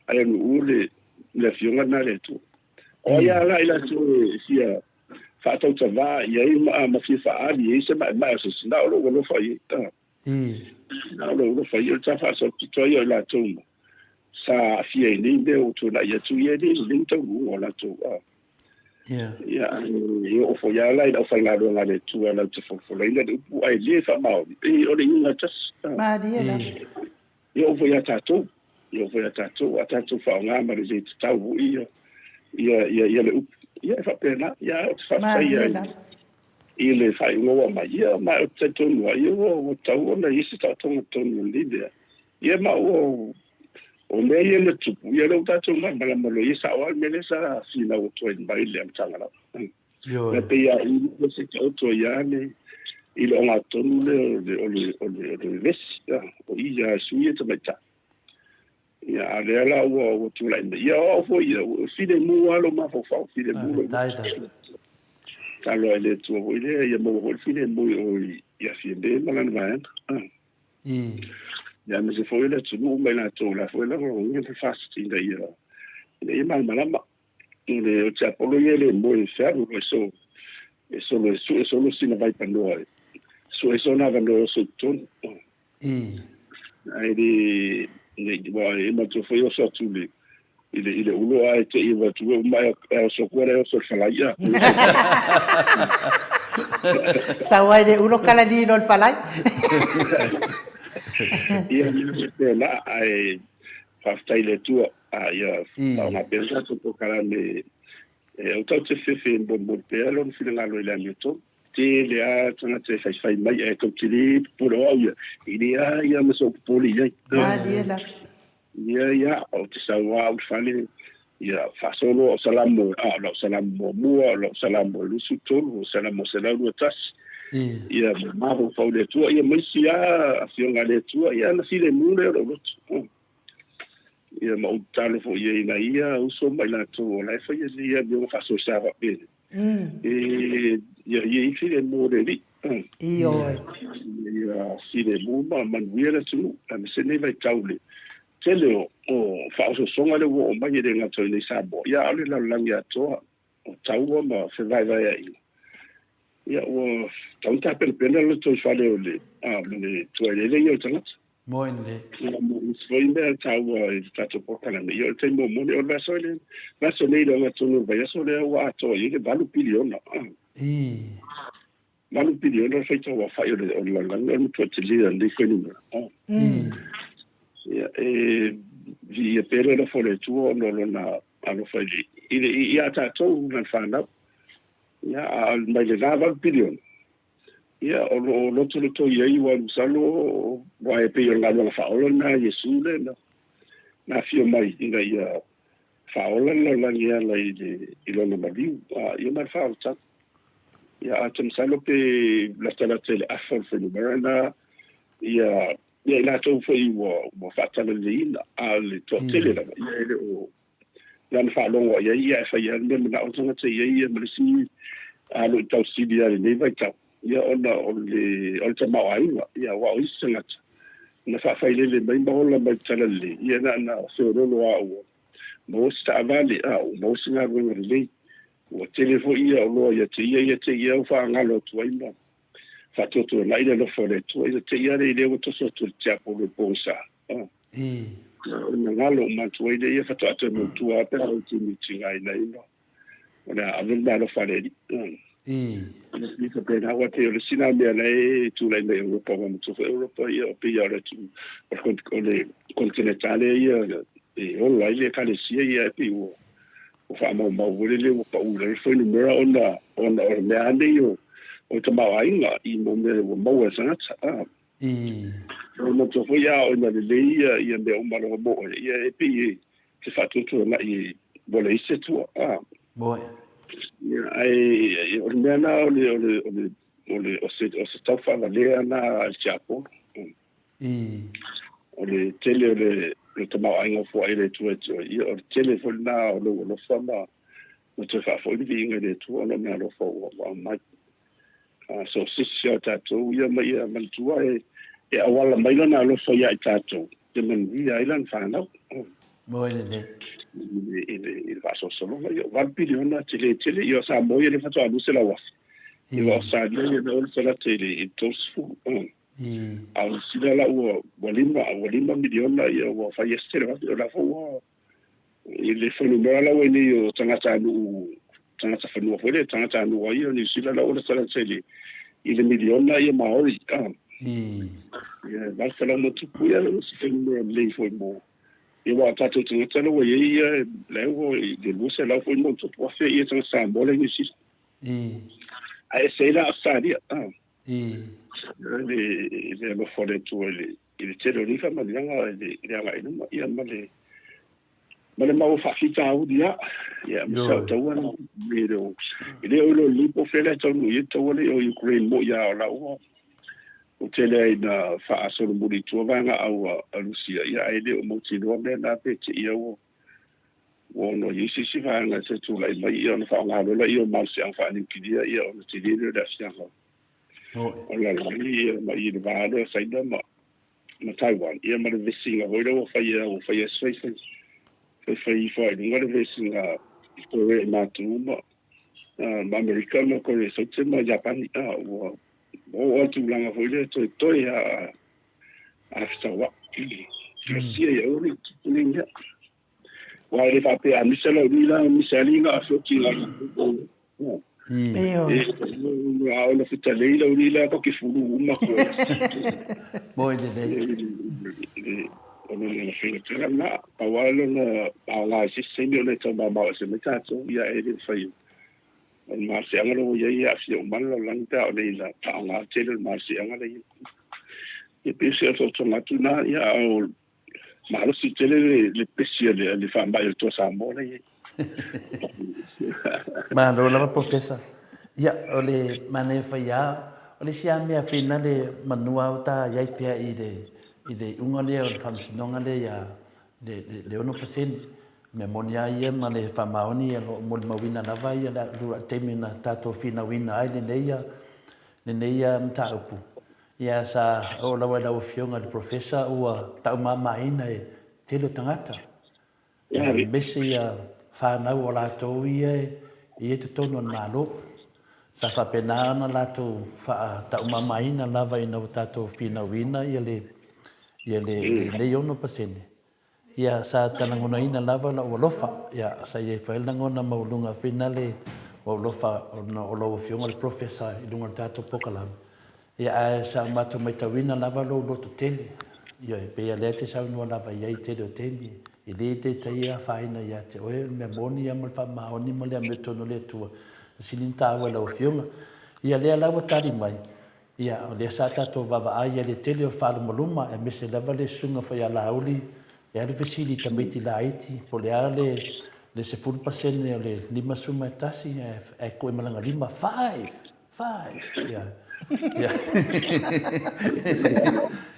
Ai nu le fionga na le tu. O ya la ila tu sia fa tau ta va ia ma fi fa ali se ma se na lo fa i. Na lo fa i ta fa so to ia la tu. Sa fia ni de o tu la ia tu ia ni linto o la tu. Io fo ya la fa la do la tu la tu fo la de pu ai le fa ma o le ni tas. Ma dia la. Io fo ya tato atato fa nga ma le tau ia le ia fa pena ia fa ia ile fa ngo ma ia ma te tonu ia o tau na isi tau tonu lide ia ma o me ia le tupu ia le tatu ma lo isa o me le sa sina o to in baile am tangala na pe ia i se to ia le ile ona tonu le ves o ia suie te meta ia le la o tu la ia o fo ia fide mu alo ma fo fide mu talo ele tu o ile ia mo fide mu o ia fide ma lan va ya me se foi le tu no me la to la foi la o ngi fast in da ia le mal malama le o cha polo ye le mo ferro so lo sina vai pa noi so na va no so ton ai di ne ma tu foi o so tu le ile ulo ai te iva tu mai so cuore so falaya Sawai de ulo kala di non falai. Ia la ai faftai le tu ia una pensa su kala me o tau te fefe bon pe alon fina lo ile mito te le a tana te fai mai e ko tili puro ia ia me so poli ia o te sawa o fale ia fa solo o salamo lo salamo lusu tolu o salamo selalu tas ia maho fa le tua ia misia a fionga le tua ia na sile mule ro ia ma utalo fo ia ina ia uso mai la to la fa ia bio fa so sa va bene ia file mule li ia sile muma man viera tu a me se ne vai taule tele o fa so songa le o mai de nga to ni sabo ia ale la langia to o tau ma se vai ia o tau ta pena lo to fale ole me to le yo tanga mo inde foi me tau o tato portala me yo tengo mo o vaso le do nga to no vai so le wa to ye valu piliona Manu pili ona feita wa fai o langa no to tili le fenuma. Ya vi pere la fore tu no na alo fai. Ia ta to na fana. Ya al mai le lava pili. Ya o lo to ia i wa salo wa e pe o ngalo fa o na Yesu le na fio mai ina ia fa o la ia la i lo na mali. Ia mai fa o ta. Ya atem salo pe la tala tele afol fenomenal ya la to foi wo fatale lina al to tele la ya o lan fa longo ya fa ya me na o tanga te ya me si alo to si dia ni vai ta ya ona o te mai ya wa o isanga na fa fa le mai ba la mai tala le ya na so ro o mo sta vale mo singa ngre o telefo ia o loa ia te ia o wha ngalo tua ima. Whatoto na ina lo whare tua, ia te ia rei leo toso tu te apo le pōsa. Na ngalo mantua ia whato atu no tua, pera o te mitinga ina ina. Ona avun na lo whare ni. Ana nika pena hawa te o le sina mea nei, tu lai mea Europa, wa mutu Europa ia o pia ora tu, o le kontinentale ia, o lai le kalesia ia pi o fa mo wele o pa ule foi no mera ona o me ande o te mawainga i mo me o mo sa o mo to foi ya o na le ia me o maro mo ia e pi te fa tu na i bola ise tu boy ia ai o me na o se sta fa la le na al chapo o le tele le tomau ainga fo ele tu ia o telefone na o lo fama o te fa fo vi inga de tu ona me lo fo o mai so sisi ta tu ia mai mal tu e awala mai na lo fo ia ta tu te men vi island fa na boy le il va so solo io va pili ona tele io sa mo ia le fa tu a luce la wa io sa dia no so la tele it tos fu au sila la ua walima miliona ia ua fai estere wati o la fau i le whanumera lau e ni o tangata whanua fwere, tangata anua ia ni sila la ua sala tele i le miliona ia maori ia valwhala mo tupu ia lau si whanumera lei fwoi mo ia wa tatou tangata lau ia leo i le lusa lau fwoi mo tupu whea ia tangata Samoa ni sila a e seila a saria le lo fore tu il tele rifa ma lianga le anga ina ia ma le mau fa fita au dia ia mi sa tau ana le o lipo fele tau no ia tau le o Ukraine mo ia la o tele ina fa so muri tu vanga au a Rusia ia ele o mo tino me na pe ia o no yisi si vanga se tu lai mai ia no fa ngalo la ia ma se fa ni kidia ia o tele da sia Ola ia ma i le vāle o saida ma Taiwan. Ia ma le vesinga hoira o whai a swai ngā le vesinga i kore e mātu ma Amerika ma kore saute ma Japani o atu langa hoira toi a whitawa. Sia ia ori tupulinga. Wa le whape a misala misalinga a whiti ngā ona fita leila ulila ko ke fulu uma ko boy de ona na fina tera na pawalo na ala si semi ona tama ma se metato ya ele fai on ma se angalo ya si o malo langa ona ila ta nga tele ma se angalo e pese to tona ya o ma lo si tele le pesi le fa mai to Samoa ma lo la professor ya ole mane faia ole sia me afina le manua o ta ya pia ide unga le o famsinonga le ya le ono pasen memoria ia ma le famaoni mo mawina na vai la dura temina tato fina wina ai le neia mtaupu ia sa o la wala o fionga le professor o ta mama ina e telo tangata ya mesi ya fa na o la to ia te tono malo sa fa pena na la to fa ta mama ina lava ina o tato fina wina ia le ono pasene ia sa tanangona ina lava la o lofa ia sa ia fa ngona maulunga fina le o lofa o lo fionga le professor I lunga tato pokalam ia sa mato mai tawina lava lo to tele ia pe ia lete sa no lava ia I te o temi I le te taia faina ia te oe me moni ia mal fa maoni mo le me tono le tua silinta wala o fionga ia le lava tari mai ia o le sa tato vava ai le tele o fa maluma e me se lava le sunga fa ia lauli ia le fesili tamiti la iti po le ale le se 4% le lima suma tasi e ko malanga lima 5 ia ia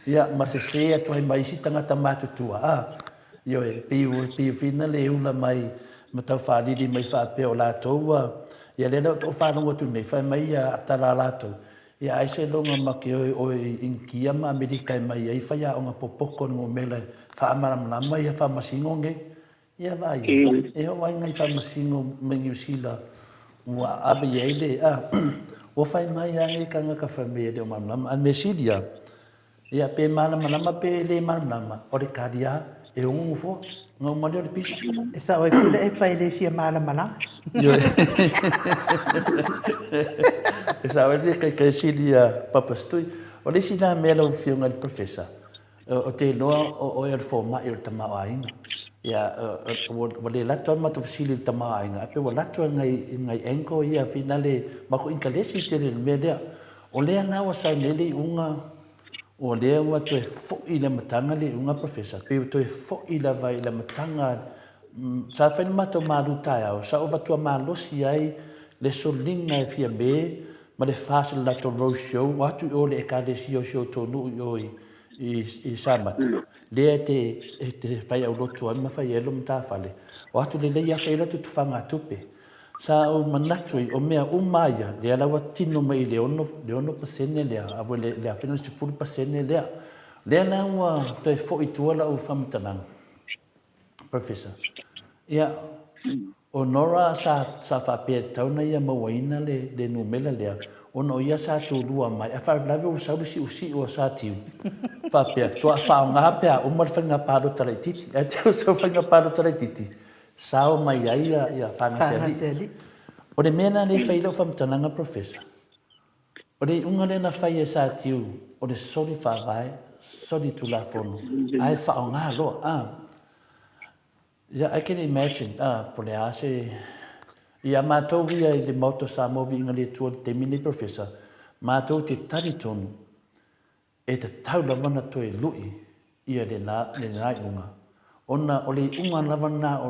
ia ma se tu ai mai si tanga tamatu tua io e pi fina le ula mai ma tau fa li mai fa pe o la toa ia le to fa no tu nei fa mai a tala la to ia ai se longa ma ke o in kia ma amerika mai ai fa ia o popoko no mele fa amara mai ia fa masingo nge ia vai e o vai ngai fa masingo me New Zealand wa abe ele o fai mai ange kanga ka famia de mamma an mesidia ia pe mana pe le mana o de kadia e un fo no mario de pis esa o kule e pai le fia mana yo esa o de que sidia papastui o le sina melo fio ngal professor o te no o er forma ir tama ainga ia o le lato ma to facili tama ainga pe o lato ngai enko ia finale ma ko inkalesi te le media o le na o sai le unga o le wa to fo ile matanga le unga professor pe to fo ile vai ile matanga sa fa ma to ma luta o sa o va to ma lo si ai le solinga fia be ma le fase la to ro show what o le ka le si o show to no yo I sabat le te fai au lotu ma fai elo mta fale o atu le ia fai lotu tu fanga tupe sa o manatui o mea umaya le ala watino mai le ono pasene le a le apena se furu pasene le na wa to fo I tuala o famtalang professor ia onora sa fa pe tauna ia mawaina le numela le ono ia sa tu lua mai a fa lave o sa usi o sa tiu fa pe to fa nga pe o mal fa nga pa do titi e te so fa nga pa do titi sa o mai ia fa nga seli o de mena ne fa ilo fam tananga professor o de unga le na fa ia sa tiu o de soli fa vai soli tu la fono ai fa nga lo yeah, I can imagine por le ase ia matou ia le moto Samoa vinga le tua te mini professor matou te taritonu e te tau lavana to e lui ia le nai unga ona o le unga lavana o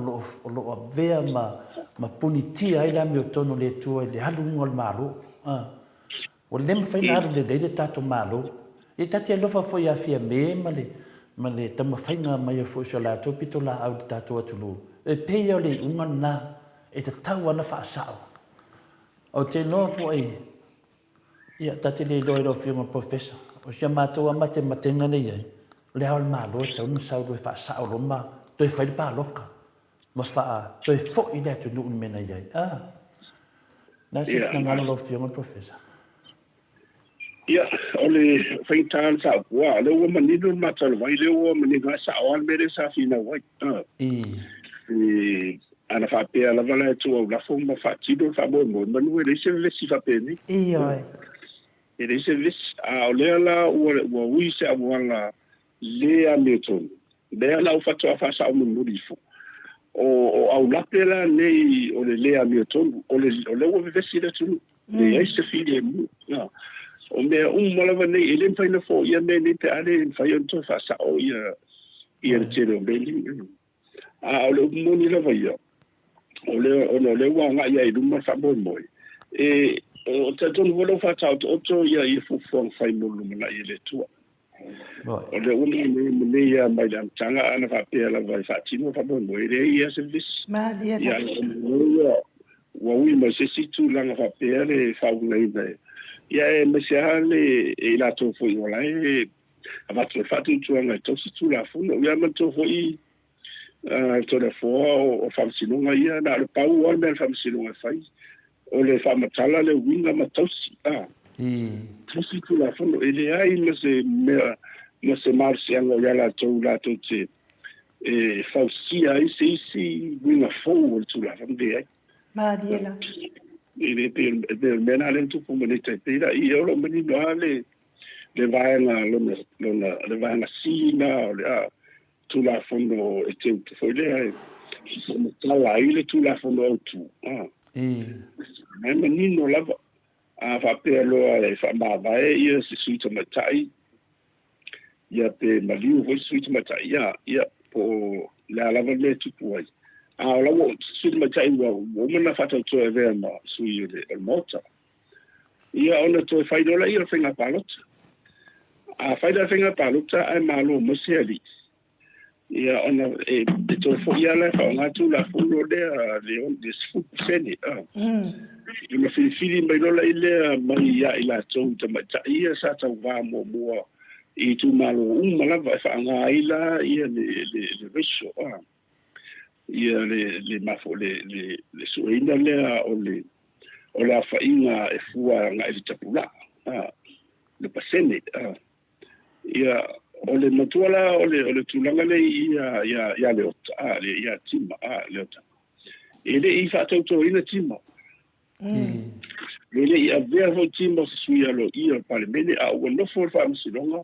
lo vea ma punitia ai la mi o tono le tua le halu unga le malo o le mawhai na haru le tato malo e tati alofa fo ia fia me ma le tamawhainga mai a fo so la to pito la au tato atulu e pei o le unga na e te tau ana whaasao. O te noa fo ia tate le loero whiunga professor. O sia mātua mate matenga nei ei. Le hao le mālo e taunu sauru e whaasao roma. Toi whaile pā loka. Ma whaa, toi fo I le atu nuu mena ei. Nā si tina ngana lo whiunga professor. Ia, o le whaintaan sa apua. Le ua manidu matalo vai, le ua manidu sa awan mere sa fina wai. Ana whapea la wala e tua la fong ma whatido whamo mo manu e reise vesi whapeni. Ioi. E reise vesi o lea la ua ui se amuanga lea metonu. Lea la ufatua whasa o murifo. O au lapela nei o le lea metonu. O le ua vesi le tunu. Le eise fili e mu. O mea malawa nei ele mpaina fo ia me ni te ale whai onto whasa o ia tere o meli. O le umoni la vai ia. O le wa nga ia I luma whamo moi. O te tonu wolo whatau to oto ia I fufuang whai molu mana I le tua. O le umone ia mai le amtanga ana whapea la vai whatino whamo moi. Re ia se vis. Ia wa ui ma se situ langa whapea le whaunga ina. Ia e ma se hale e la tofo I wala e avatu e whatu tuanga I tosi tu la funa. Ia ma tofo I toda foa o whamsinunga ia na le pau o mea whamsinunga whai o le whamatala le winga matausi tausi tu la whano e le ai ma se marsianga o yala tau la tau te whausia isi winga fau o tu la whano de ai Maadiela Ele pe mena le tu comunite pira I olo meni no le vai na le vai na sina le tu la fondo e te foi le la ile tu la fondo tu meni no lava a fa pe lo e fa ma vai ia se suita matai ia pe maliu voi suita matai ia po la lava le tu poi la wo suita matai wo na fa to e ve ma sui le MAOTA ia ona to fai dola ia fenga palot a fai da fenga palota ai malo mo se ali ia ona e to fo ia la fa nga tu la fundo de le on de sfu seni e me fili mai dola ile mai ia ila to te mata ia sa ta va mo I tu malo mala va fa nga ila ia le viso ia le mafo le suina le o la fa inga e fua nga I tapula le pasene ia o le matuala o le tulanga le ia le ota le ia tima le ota ele I fa to ina tima ele ia vea ho tima suia lo ia pale mene o no for fa msilonga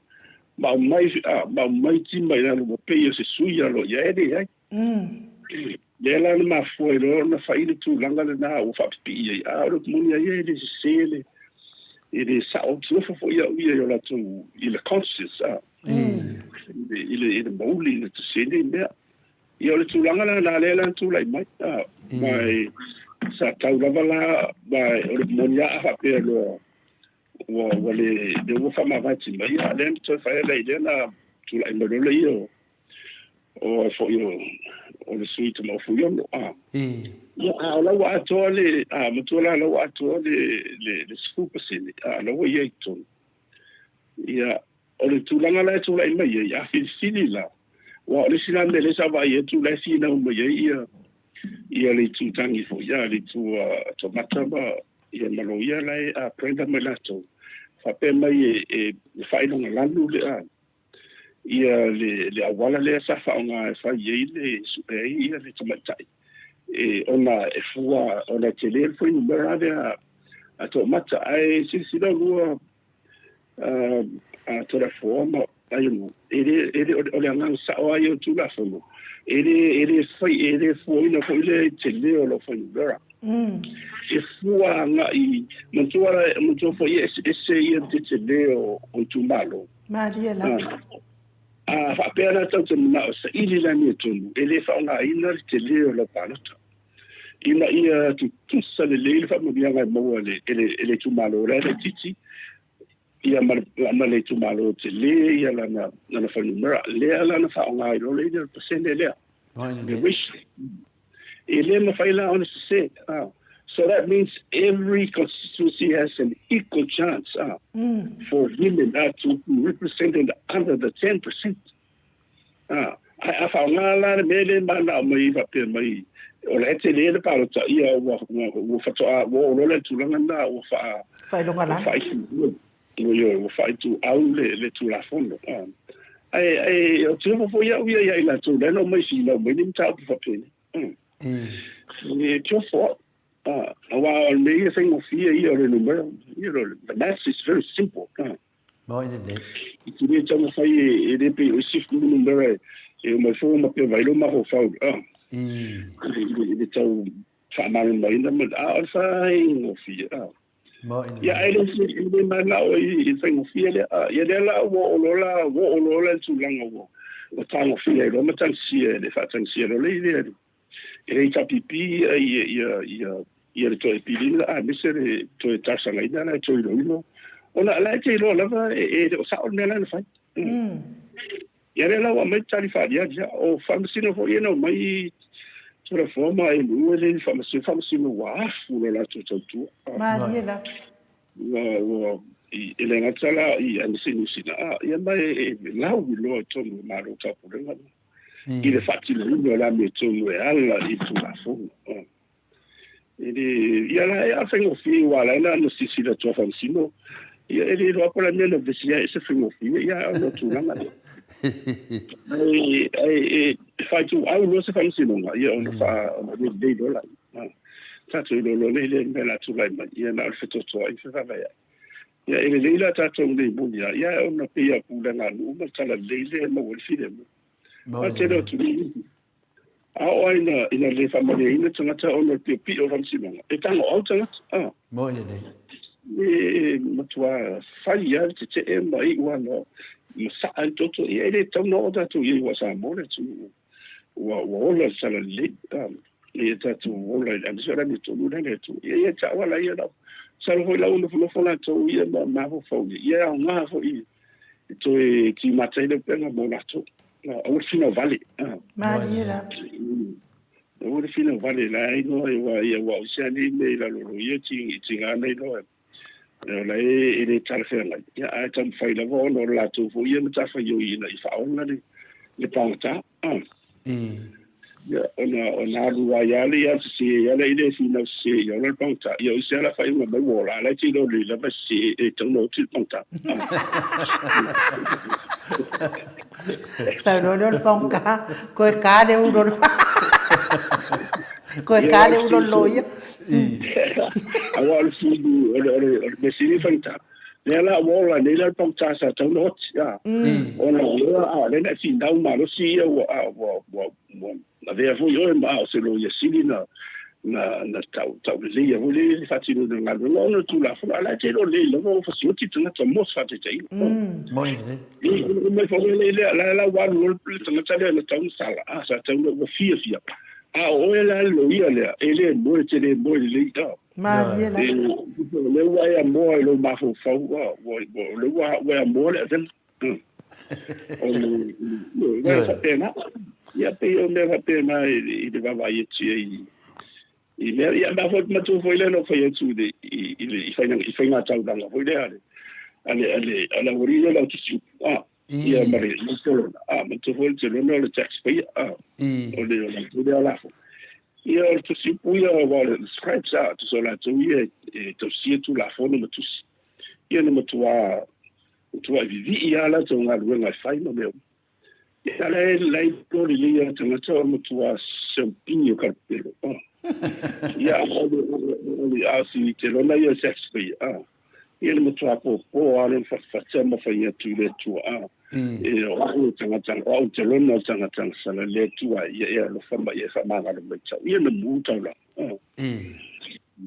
ma mai tima ina lo pe se suia lo ia ele ai le la ma foi lo na fa ile tulanga le na o fa pi ia o munia ia ele se ele sa o tu fo ia la tu il conscious ile mauli le tsene me ia le tulanga la le tu lai mai sa tau la mai o le monia fa pe lo o le de wo fa ma va ti mai ale to fa le na tu lai mo le io o fo io o le suite mo fu io ia la wa to le mo to la wa to le scoop sini la wo ia to ia o le tulanga la tu lai mai ia fili la wa le sina le sa va ia tu la sina mo ia le tu tangi fo ia le tu tomata ba ia malo ia la prenda me la to fa pe mai e fa ino la lu le ia le awala le sa fa nga fa ia le super ia le tomata ona e fua ona tele foi numero a tomata ai si da lua a toda forma ai ele olha nga sa o ai tu la fono ele foi na foi le tele o lo foi numero e fua nga I montua foi esse ia de tele o tu malo Maria la fa pena tanto na sa ili la ni tu ele fa nga ina tele o lo palota ina ia tu salele fa mo bia mo ele tu malo le titi ia ma le tu malo tele ia la na fa numero le la na fa nga ilo le de pasende le the wish ele ma fa ila on se so that means every constituency has an equal chance for women to be represented under the 10%. I found a mele mana mai va pe mai o le te le pa ta ia wo fa to wo lo le tu langa na wo fa longa la wo fa tu au le tu la fondo ai o tu fo ia la tu le no mai si no mai nim ta fa pe ni tu fo well, maybe thing of fear here in the math is very simple. It's really some of a shift number. My phone up by Loma who found. It's a family mind outside of fear. Yeah, I don't see in my now in thing of fear. Yadella, Wola, too long ago. The time of fear, Romatan Sear, the Fatan Sierra Lady. It a pipi, ia le toe pilina mise le toe tasagaina na toe iloilo ona la te ilo lava e o sao nela na fai ia le lau a mai tali fa'alialia o fa'amasino fo'i ena o mai telefoma e lua le fa'amasino ua afu lo latou tautua Mariela e le gata la i anisinisina ia mai e lau iloa tonu malo tapulega i le fa'atinoina o la me tonu e ala i tulafoga ia la ia fengofi wala na no sisi la tua fansino ia ele ro para mena vesia esse fengofi ia no tulanga ai fai tu au no se fansino ia on fa no dei dola tātou lolo le mela tulai mai ia na le fetotoa I whewhawa ia. Ia ele leila tātou le muni ia ona pia pūlenga luma tala leile ma wale whire mo. A tēnā tuli a ina le whamare ina tangata ona pi o ramsimanga. E tango au tangata. Mo ina le. E matua whai ia te e mai wana ma saa toto ia ele tau no tātou ia wa Samoa tu wa ola sala le. Ia tātou ola i anisara ni tonu nane tu. Ia tāwala ia nao. Salo hoi lau na fulofona tau ia ma ho fauni. Ia au ngā hoi to e ki matai le penga mo nato. O fino vale. Maria. O fino vale la ino e wa usani me la loro ia tinga nei no. La e le tarfenga. Ia a tam fai la vo no la tu fo ia mata fa yo ina I fa ona le pangta. Ya ona lua ya le ya se ya le ile fino se ya le pangta. Ya se la fa ima me wola la ti lo le la se e tono ti pangta. Sao nó ponka coi cá để uống fa coi cá để uống lôi á awal fudu ole mesini fanta lela wola lela ponka sa tono ya ona le na fin dau ma lo si na vea fu yo ma se lo ya silina na tau le ya vole fatino de ngalo no tu la fu ala te lo le lo fa si ti tuna to mos fa te tai mo ina le me fa le la wa lo tuna ta le tau sala sa tau lo fia o ela lo ia le ele mo te le mo le ta ma ye la le wa ya mo lo ma fu fa le wa mo le den o le fa pena ya pe o me va pena I le va ia ti I me ia ma fo ma tu foi le no foi tu de I fai na tau danga foi le ale ala ori la tu si ia ma le solo ma tu foi te no le tax pay o le tu de ala fo ia tu si puia va le scratch out so la tu ia tu si tu la fo no tu ia no tu vivi ia la tu nga lu nga fai no me ia la ko le ia tu mo tu champigno carpelo ia o asi te lona ia sexy ia mo tu po ale fa ma fa ia tu le tu e o tanga o te lona tanga sala le tu ia lo fa ma ia fa ma ngalo me tau ia no mu tau la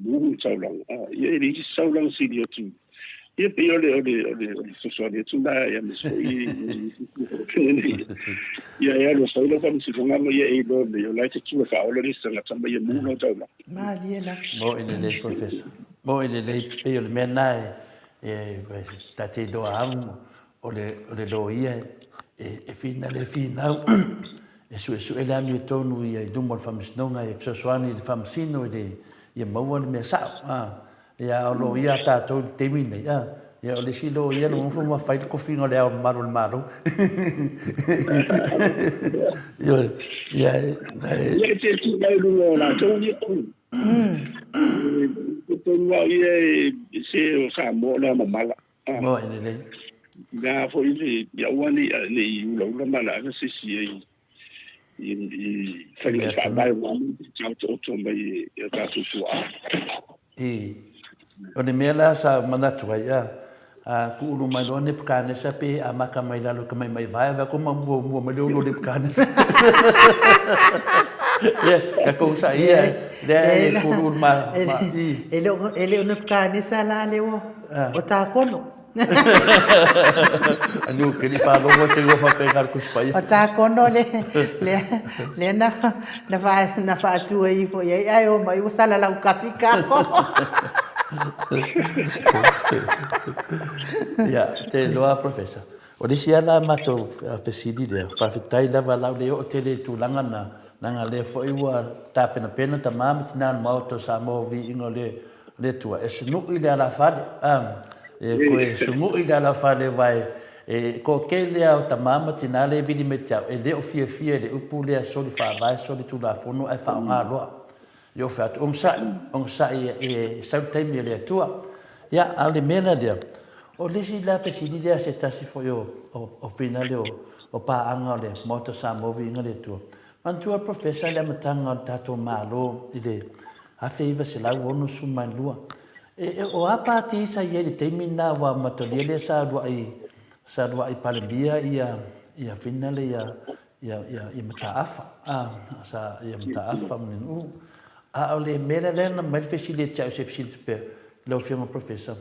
mu tau la ia ri sau lang si dia tu ia pe ole so tu na ia me so ia lo so lo fa si nga mo ia lo le la te tu fa ole ri sanga tamba ia mu no tau la ma dia la mo ina le professor mo ina le pe ole menai e ta te do am ole lo ia e fina e su ele mi tonu ia I dumol famsnonga e soani le famsino ia mau me sa ia lo ia ta to te mine ia ole silo ia no fu ma fai ko fino le maru ia te tu mai lu na to ia to wa ia se o sa mo na mala mo ene le ga fo ile ya wani le lo mala se si I fai fa mai wani to mai ya ta tu o le mea la sa manatua ia ku ulu mai lo ne pkane sa pe a maka mai lalo ka mai vai va ko mambo mai lo le pkane sa ka ko sa ia le ku ulu ma ele ne pkane sa la le o ta kono anu ke ni fa lo mo se go fa pegar ku spai o ta kono le na fa tu e fo ia ai o mai o sala la ukasika ko ya te loa professor o disi ala mato pesidi de fa fitai lava la le o tele tu langa na le fo iwa ta pena ta mama tina MAOTA Samoa VIIGA le tua e sunu I la fade e ko e sunu I la fade vai e ko kele au ta mama tina le vidi me tau e le o fie le upu le soli fa vai soli tu la fono e fa nga loa yo fa on sa e sa time le tua ya ale mena dia o lesi la pesidi dia se tasi fo yo o finale o pa anga le MAOTA Samoa VIIGA le tua man tua professor le matanga tato malo ile a feiva se lau ono suma lua o apa ti sa ye le temina wa matoliele sa dua ai palembia ia finale ia mataafa sa ia mataafa minu a ole mera lena mai facilite cha se facilite pe lo firma professor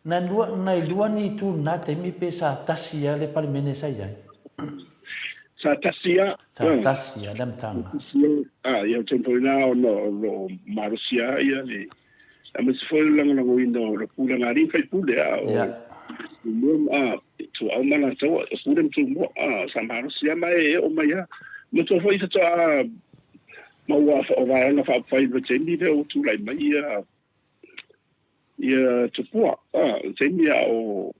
na lua ni tu na temi pe sa tasia le palemene sa ia sa tasia dam tanga ia tempo na no marusia ia le ama se foi lang lang window lo pula ngari fai pule tu au mana tau pula tu mo sa marusia mai o mai mo to foi to ma wa o vai na fa fai de tendi de o tu lai mai ia tu po tendi o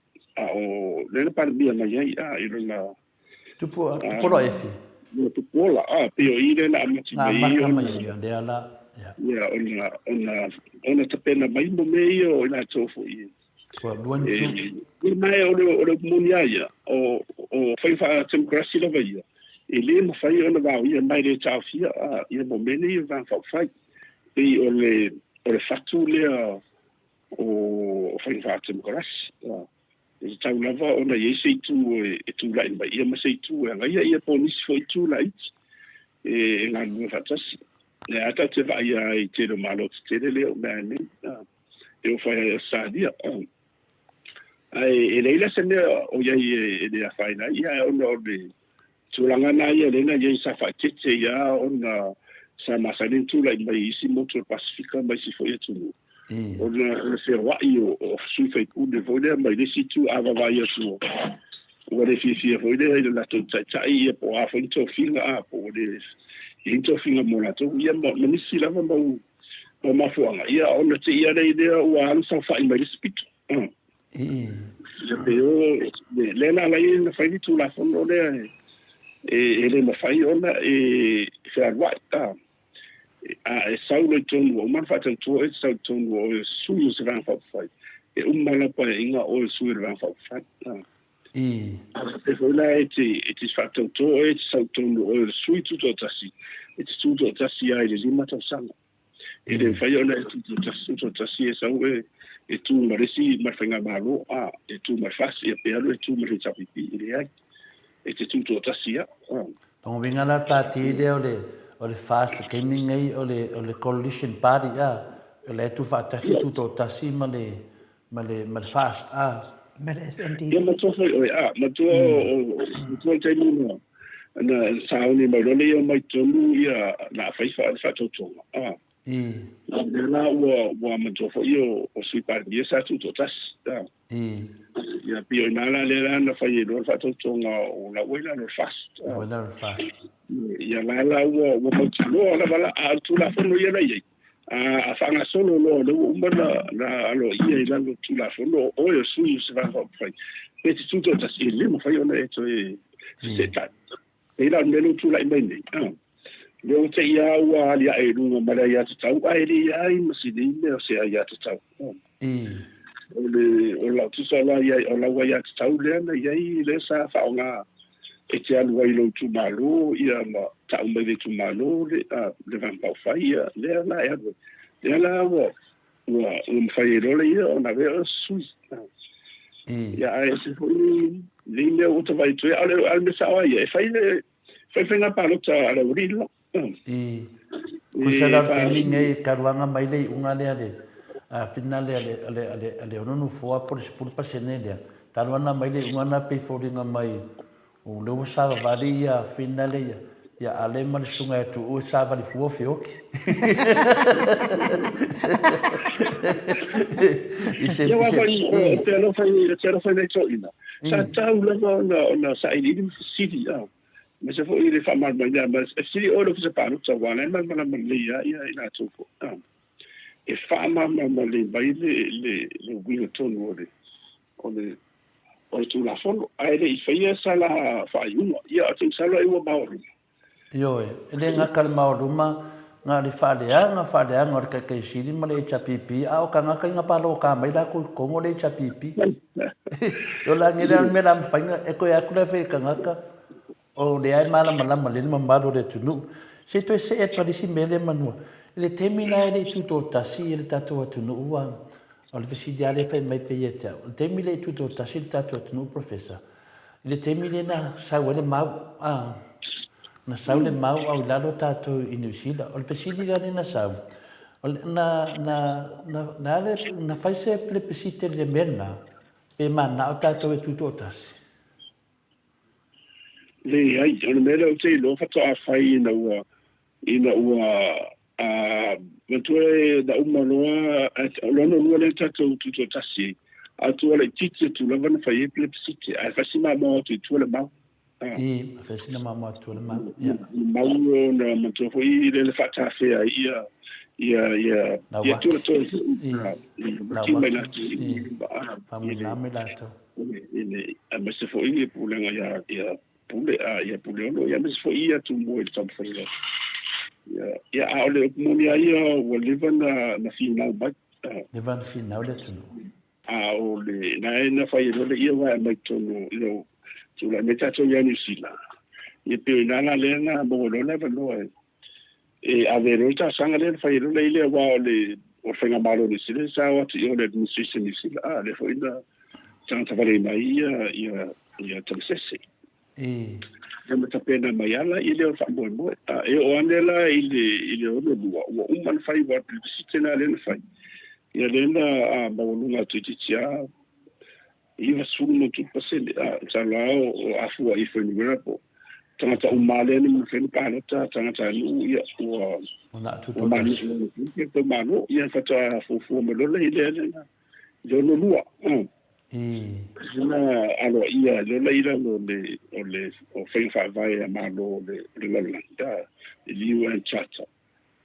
le par bia mai ia na tu po lo efi tu po la pio ile na mai ia de ala ona tapena mai mo mei o ina tofu i mai o munia o fai fa democracy la vai ele mo fai ona va ia mai le tafia ia mo meni va fa fai e o le fatu le o fai fa democracy e tau lava ona ye sei tu tu lai mai ia ma sei tu ia ponis foi tu lai e nga no fatasi ne ata te vai ai te lo malo te le o bene eu fai sadia ai ele la se o ia e a fai na ia o no de tulanga na ia le na ia sa fa te ia ona sa masalin tu la mai isi moto pacifica mai si foi tu ona se wa io o su fai ku de voler mai de si tu ava vai tu o le fi foi de la tu ia po a foi to finga po de into finga mona to ia mo nisi lava mo mafuanga ia ona te ia le idea o an sa fa mai spit ia peo le na lai na fai tu la fondo le ele mo fai ona fa wata e saulo tonu o man fa tonu e saulo tonu o su se van fa fai e mala pa inga o su van fa fai e foi lá e te fatto to e saulo o su tu to tasi e tu to tasi ai le mata sanga e le fai ona tu tasi e sau e tu maresi marfenga malo e tu marfasi e pelo e tu marisa pipi e ai e te tu to tasi tong vinga la parti de o le fast gaming ai o le coalition party le tu fa tasi tu to tasi ma le fast ma le SND ia ma to foi ma to te no na sauni ma lo le mai tonu ia na fai fa to la wa ma to foi o sui party sa tu to tas ia pio na le na fai lo fa to o la wela no fast ia la wo mo tilo la bala tu la fono ia la ia a fanga solo lo umana na alo ia la tu la fono o yo su se va fai e tu to tas ile mo fai ona eto e ta e la melo tu la mai le te ia wa ia e lunga mara ia te tau ai ri ai masidi me o se ia te tau o la tu sala ia o la wa ia te tau le na ia le sa fa nga e te alu ai lo tu malo ia ma tau me le tu malo le van pa fai le la ia le la wo fai lo le ia ona ve su ia ai se foi le me o te vai tu al me sa ia fai fenga palo ta ala urilo kusala gaming ai karuanga mai le unga le a finale ale ono fo por pa senele karuanga mai le unga na pe foringa mai o le sa varia finale ya ale mal sunga tu o sa vali fu ofioki ia wa te lo fai le toina sa tau la na sa ini city mas se foi ele falar mais mas se olha que se para o trabalho mas ia ina tudo e fama le vai le winga tono o tu la fono ai le fai sala fai uno ia tem sala eu mauro yo ele nga kalma ruma nga le fale ngor ka sili male chapipi au ka nga ka palo ka mai la ko ngo le chapipi yo la ngela me la fanga e ko ya ku le fe ka nga ka o le ai mala le mambado le tunu se to se e tradisi mele manua Le temi la le tuto tasi le tato atunu ua. O le fesidi ale fai mai pe ia tau. Le temi le tuto tasi le tato atunu professor. Le temi le na sau le mau. Na sau le mau au lalo tato i New Zealand. O le fesidi la le na sau. O le na fai se le pesite le mena. Pe mana o tato e tuto tasi. Le ai, ona mele o te lo fato a fai ina ua matue da umanoa lono lua le tato tuto tasi. Atua le tite tu lava na fai eple pesite. Ai fasima mo tu tu le mau. I fasina mama tu le mau. Mau na matue foi le fata fe ia tu to. Na Ki mai na famu na me la to. Ini amese foi pulenga ia pule ia pule no ia mes foi ia tu mo il tampo ia ia a ole mo ia o live na final ba de van final le tu a ole na fai no le ia wa mai tu no tu la meta tu ia ni sila ia pe na le na bo lo na no e a vero ta sanga le fai no le ile wa ole o fenga malo ni sila sa wa ti ole administration ni sila le foi na tanta vale mai ia tamsese e mata pena mai ala ile o fa mo e o anela ile o o man fai wa sitena le fai ia le na a bawunga tititia ia sumo tu pasele a lao o afua i foi numero po tanga umale ni mo fen kana tanga nu ia o na tu o manu ke manu ia fata fu mo le ile na yo no lua na alo ia le ira o fai fa vai a malo le landa le UN Charter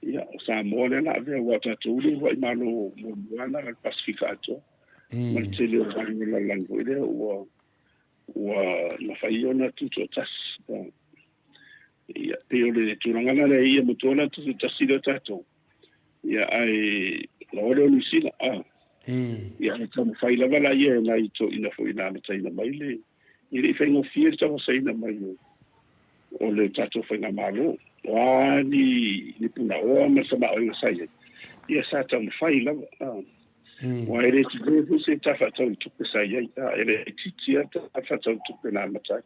ia o Samoa le na ve wata tu le vai malo mo wana al pacificato ma tele o vai la lango ile o na fai ona tuto tas ia pe o le turanga le ia mo tona tu tasilo tato ia ai lo ni sila ia tamo fai lava la ia na ito ina fo ina na taina mai le ile fai no fier tamo sai na mai o le tato fai na malo wa ni puna o ma sa ba o sai ia sa tamo fai lava wa ile ti go se ta fa tau tu sai ia ile ti ti ta fa tau tu na mata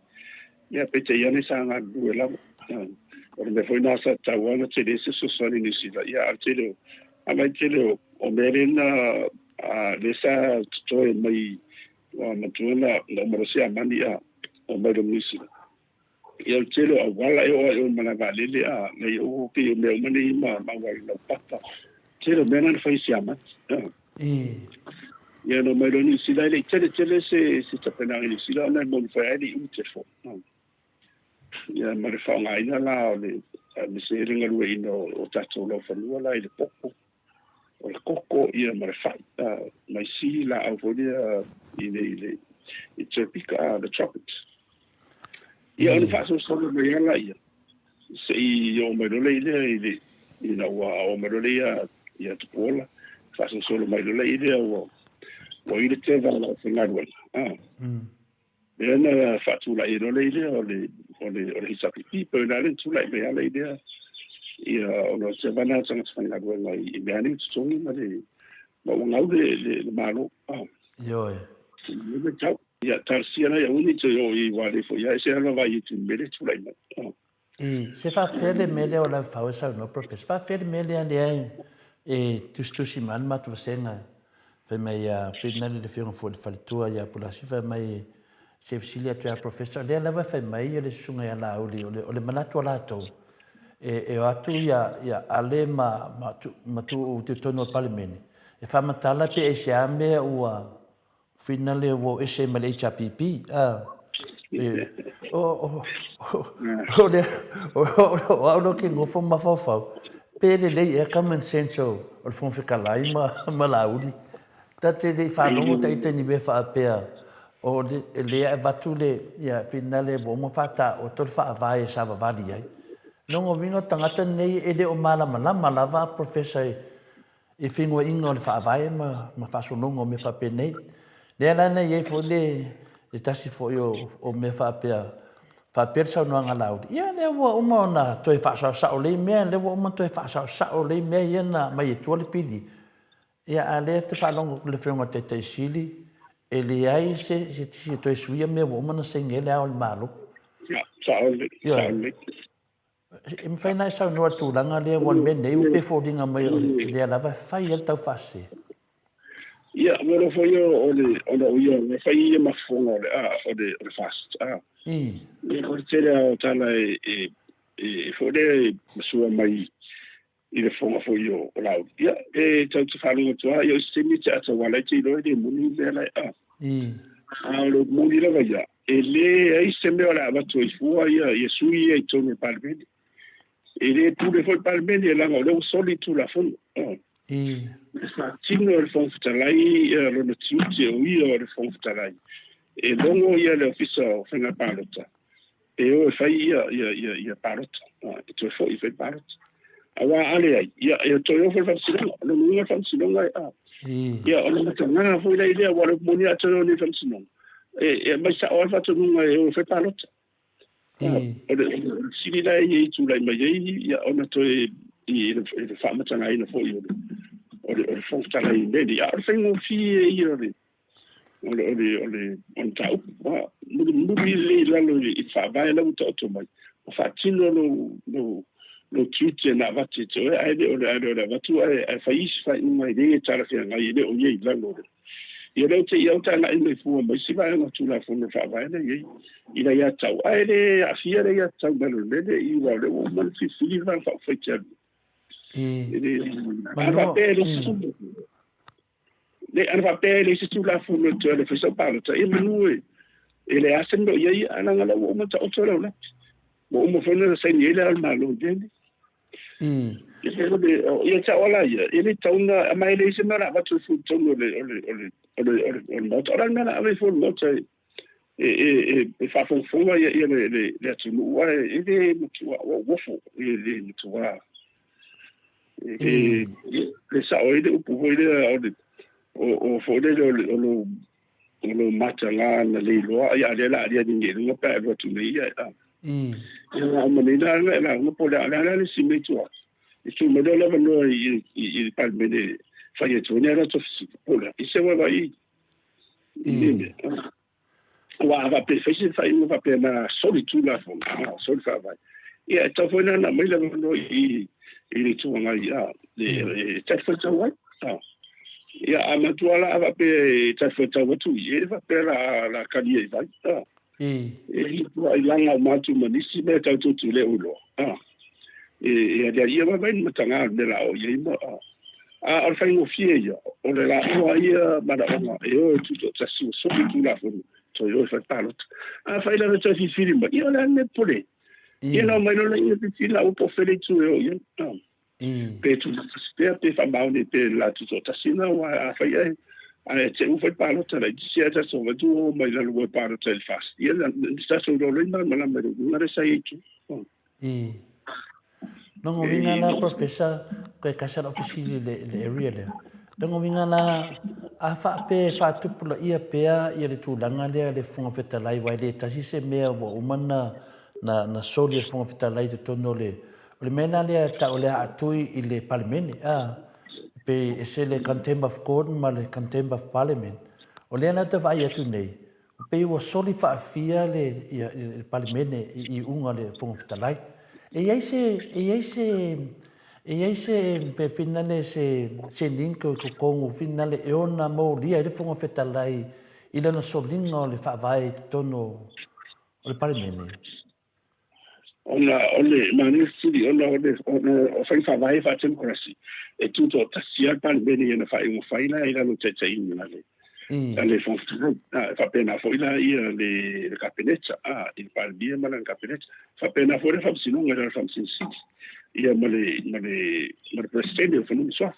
ia pete ia ne sa nga du la o le foi na sa ta wa na te se so so ni si ia altelo ama telo o merena le sa toi mai wa matuna na marasia mani o mai do misi ia telo a wala e o mana valele nei o ke me mani ma wa na pata telo mena fai siama ia no mai do ni sila le tele se tapena ni sila na mo fai di utefo ia ma fa ngai na la le se ringa ruai no o tato lo fa la ile popo o le koko ia ma fai mai si la avolia ile tropica the tropics ia on fa so mai ala ia se o mai le ile ina wa o mai le ia tupola fa so mai le ile o ile te va la finalwa na fa tu la ile o le hisapi pe na le tu la me ala ile ia ono se vana tanga tanga ngwa i meani tsongi ma le ma ngau le malo yo le tau ia tarsia na ia uni tso i wale fo ia se ala vai tu mele tu lai ma se fa fele mele o la fa sa no professor fa fele mele ande ai tu si man ma tu senga fe mai fe na le fe fo fa tu ia pola si fa mai se fisilia tu professor le la va fe mai le sunga ya la o le malato la to e atu ia ale ma tu te tono palimene e fa matala pe e se ame ua finale wo e se male chapipi o ke ngofo mafafa pe le e common sense o fon fica lá ma laudi ta te le fa no ta te ni be fa pe o le va tu le ia finale wo mo fata o to fa vai sa va vali ai Longo vingo tangata nei ele o malama lava professor e fingo ingo le faavae ma fasolongo me fa penei le ana nei e fo le tasi fo yo o me fa pe fa per sa no ngalau ia le wa uma na toi fa sa le me le wa uma toi fa sa le me ia na mai tu le pili ia ale te fa longo le frenga te sili e le ai se toi suia me wa uma na sengele al malo ya saole im fai na sa no tu langa le wan me nei u pe fodinga mai le lava fai el tau fase ia mo fo yo o yo fai ma fonga o fast e ko tera tala e fo de sua mai i le fonga fo yo o lau ia e tau te wharinga tua yo semi te ata wala te roi de muni le lai lo muni la ia e le ai se me ora va tu fua ia e sui e tonu palmeni e le pure fo palmeni e langa o soli tu la fo sa tino il fon futalai lo no tiuti o ia o fon futalai e longo ia le ofisa o fenga palota e o fai ia palota e tu fo i fai palota awa ale ai ia e to yo fo fasino no no fasino ngai ia o no tanga fo ile ile wa lo moni a to ni fasino e mai sa o fa to ngai o fai palota o de sini dai i tu lai mai ia o na to i le fa mata ngai no fo yo o fon futalai bedi a fengo fi ia ole on tau muri le lalo i fa vai la to mai o fa tino no tuite na vati to ai de ole vatu ai fa is fa mai de tala fi ngai de o ye lalo ia le te ia ta na i fu mai si vai no tu la fu no fa vai ne i la ia tau ai de a fia de ia tau belo de i wa le o man fi va fa fa tau ma pere le ana pele se tu la fu no to le fa palo ta e menue e le asendo ye ana ngala o mo ta o to la mo fa no se ni le al malo de e se de ye ta wala ye ele ta una mai le se mara va tu fu to no le mo ta na na ave fu no ta e fa fu ye le tu wa e de mo tu wa wo fu e mo tu wa e le sa o de pu ho de o fo de lo mata la na le lo ya le la dia ni no pa ro tu ni ya ya mo ni la no po la si me tu e tu me do la no i palmene fa ye tu ne ra to po la e se va i wa va pe fe fa i va pe na solitude la fo sol fa va ya ta fo na me la no i tu nga ya le ta fo ta wa ia amatuala ava pe tafeta watu ie va pe la kalia vai e tu ai langa matu manisi me tau tu le ulo e ia ia va vai matanga de la o ie mo al fai no fie ia o le la o ia mara ona e o tu ta si so tu la fo to yo fa palot fai la ta fi film ia la ne pole ia no mai no la ia fi la o po fele tu yo ia pe tu pe fa baune pe la tu ta sina wa fa ia a te u fa palo ta la si ta so va tu mai la lu palo ta il fast ia sta so do le ma la me no re sai tu no mo vinga la professor ko ka sa office le area le no vinga la a fa pe fa tu pula ia pe ia le tu langa le fonga feta lai wa le ta si se me wa umana na soli le fonga feta lai to no le le mena le ta ole atui i le parliament pe se le contempt of court ma le contempt of parliament o le na te vai atu nei pe o soli fa fia le parliament i unga le fonga fitalai e ai se pe finale se link ko kongu finale e ona mo lia le fonga fitalai i le na solinga le fa vai tono le parliament ole manisiri o fai fa vai fa democracy e tutto tasia pan bene na fai un fai la ila no tete in na le fonction fa pena foi la ia le capinetta il par bien mal en capinetta fa pena foi fa sino era fa sin sit ia male presidente fa non so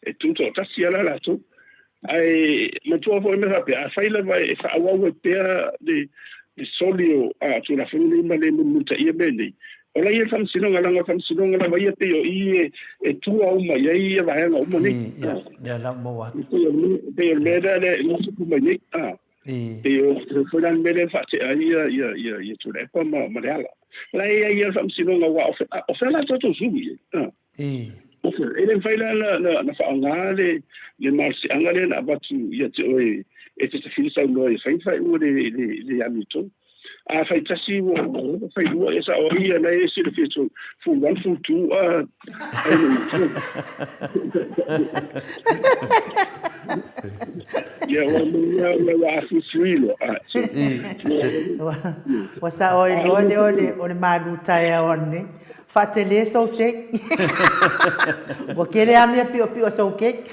e tutto tasia la tu ai ma tu foi me fa fai la vai fa wa pe de solio tu la famiglia male multa ia bene ola ia fam sino ngala vai te yo e tu au mai ia vai na o moni ya la mo wa pe meda le no su mai e o foi dan mele fa te ia tu le pa ma reala la ia fam sino nga wa o fa la to zumi o fa ele fai la fa nga le marsi angale na batu ia te oi e te fili sa no e fai o le amito a fai tasi o fai o esa o ia na ese le fitu fu one fu two ia wa fu three lo wa sa o le malu tai one fatele so te wa kele amia pio so ke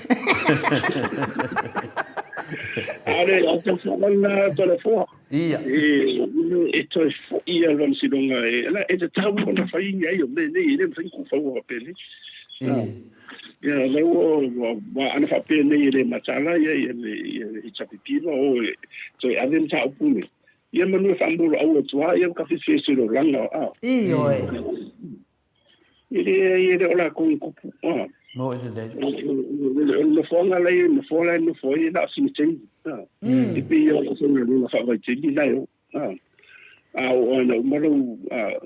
ale o te fala telefone e to ia lon si donga e te tau na fai ngai o me nei le fai ku fa o pele ia le wa ana fa pe nei le matala ia e chapipino o to avem ta opune ia manu fa mbulu au tua ia ka fi se lo langa ile ola ku no ile dai le fonga le foi na simite e pe yo so le fa vai te dina yo o na umaro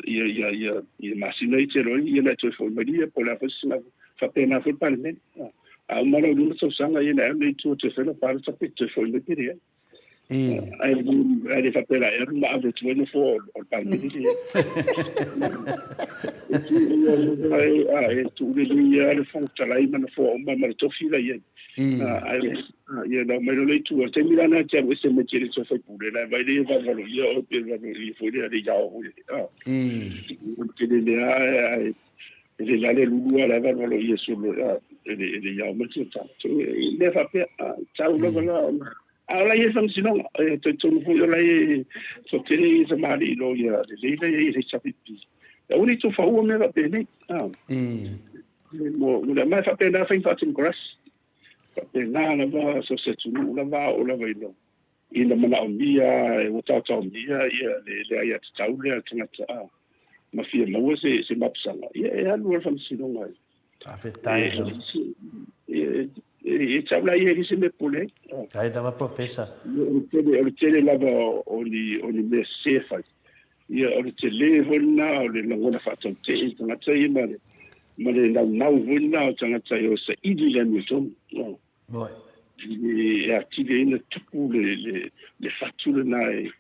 ia masina ite ro ia na to fo maria por la fosina fa pena fo parme umaro lu so sanga ia na me to te fela para sa pite fo le pire ai fa pena era ma ave tu no fo o parme ai tu le le fo talai ma fo ma to fila ia ia no me lo le tu te mira na che se me tiri so fai pure la vai le va lo io o per va li fuori di già o che le la le lu ala va lo io solo e già o ci sta le fa per ciao lo ala ia fam sino to fu la so tiri se mari lo ia le chapipi la uni tu fa o me va bene mo la mai fa pena fa in grass na va so se tu na va o la vai no ina mana o mia e o tau mia ia le ia tau le tanga ma fia mo se mapsanga ia no fa sino mai afetai e tabla ia se me pole kai da professor o tele lava o ni me sefa ia o tele vona o le ngona fa te tanga tei ma le na vona tanga tei o se idi le muton Moi. E atile ina tupu le fatule nai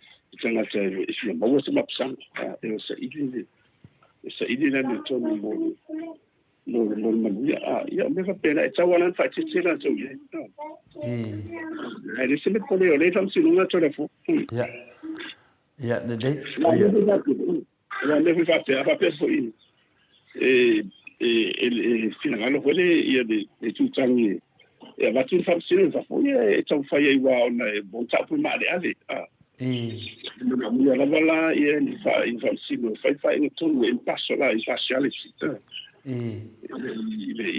tanga te e fia maua se mapsanga e o se idi le muton mo manuia ia me fa pena e tawana fa titela so ia e se me pole o le fam sinunga to le fu ia le dei ia le fa te apa pe so in fina ngalo pole ia de tutangi e va tu fam sinu fa fu ia e tau fa ia wa ona e bon tapu ma le ave na mu la vala ia ni fa in fam sinu fa in tonu en passo la in partiality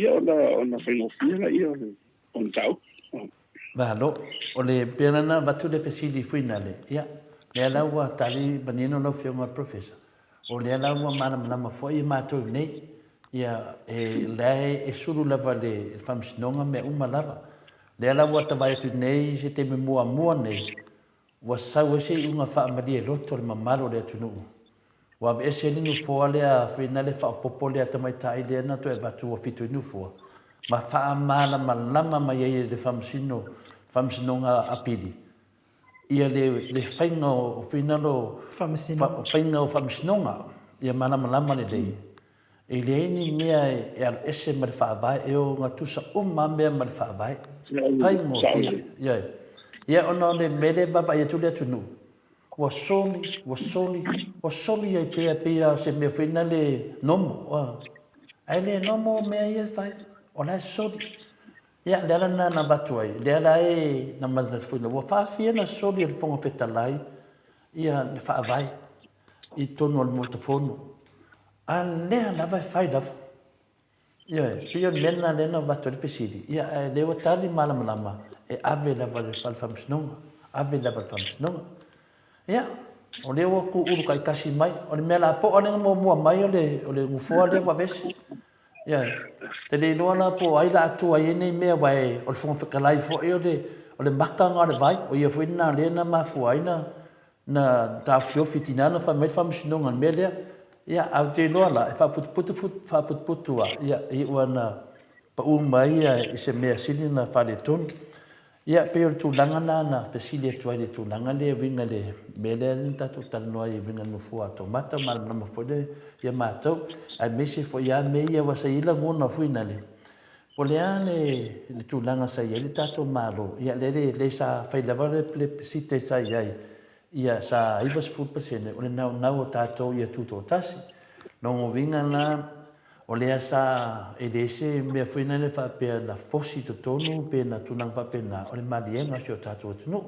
ia ona fa no fina ia on tau Valo, o le pena na batu le pesili fuinale. Ia, le ala ua tali banino no fionga professor. O le ala ua mana foi matou nei. Ia le suru lava le famsinonga me uma lava. Le ala ua tawai tu nei se te me mua nei. Ua sau se unga wha amari e loto le mamaro le atunu. Ua ese linu foa le a fuinale wha popo le atamai tai le na to e batu o fitu inu foa. Ma wha amala malama mai e le famsinonga apidi. Ia le whainga o whinalo whainga o famsinonga. Ia mana malama le dei. E le eni mea e al ese ma le whaavai e o ngā tusa o ma mea ma le whaavai. Whainga o whia. Ia ona le mele baba ia tuli atunu. Wa soli ai pea se mea whina le nomo. Ai le nomo mea ia whai. O lai soli. Ia le ala na batu ai. Le ala e na mana whina. Wa whaafia na soli al whonga whetalai. Ia le whaavai. I tonu al motofono. A lea lava whai lava. Ia pia mena lena batu le pesiri. Ia lewa tali malama. E ave lava le whamsinonga. Ave lava le whamsinonga. Ia. O lewa ku uru kai kasi mai. O le mea la po o le mua mai o le ngufua lewa vesi. Ia. Te le loa la po ai la atua i nei mea wai o le whonga whakalai fo e o o le maka ngā le vai, o ia fuina le na mafuaina na tafio fitinana fa mai famasinonga mea lea, ia au te loa la, e whaputuputu a, ia i wana pa mai i se mea sili na whare tonu. Ia pe o tūlanga na pesili atua i le tūlanga le vinga le mele ni tatu talanoa i vinga no fua tomata ma na mafole ia mātou. Ai mese fo ia me ia wasa ila ngona fuina le. O le ane le tūlanga sa ia le tatu malo. Ia le sa whailawa le pesite sa iai. Ia sa ivas fulpasene o le nau o tātou ia tūto tasi. Nongo vinga na o lea sa Ideation mea fuina le whapea na fosi to tonu pe na tunang whapea na o le malienga si o tātou atunu.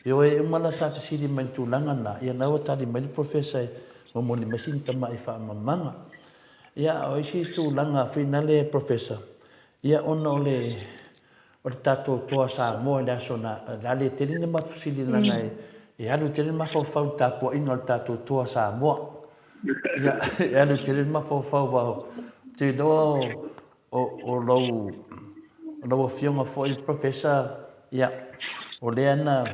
Io e umala sa tasiri mai tūlanga na ia nau tali mai le professor o moni masini tama i whaamamanga. Ia o isi tūlanga fuina le professor. Ia ona o le tātou toa Samoa le aso na lale tele ne mafusili langa e alu tele mafau tāpua inga o tātou toa Samoa. Ia alu tele mafau wao. Te doa o lau fionga fo il professor ia o lea na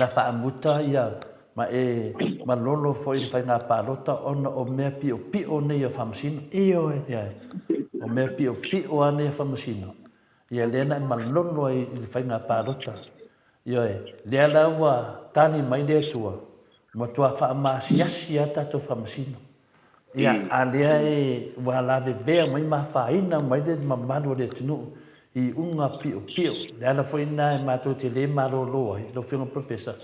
whaamuta ia ma lolo fo il whainga pālota ona o mea pio nei a whamasino. Iyo e. Ia o mea pio ane a whamasino. Ia lea na ma lolo i il whainga pālota. Ia e lea laua tani mai lea tua ma tua whaamasiasi ata to whamasino. Ia alea e wala vea mai mawhaina mai le mamaru le tunu i unga pio. Le ala whaina e mātou te le maro loa i lo whiunga professor.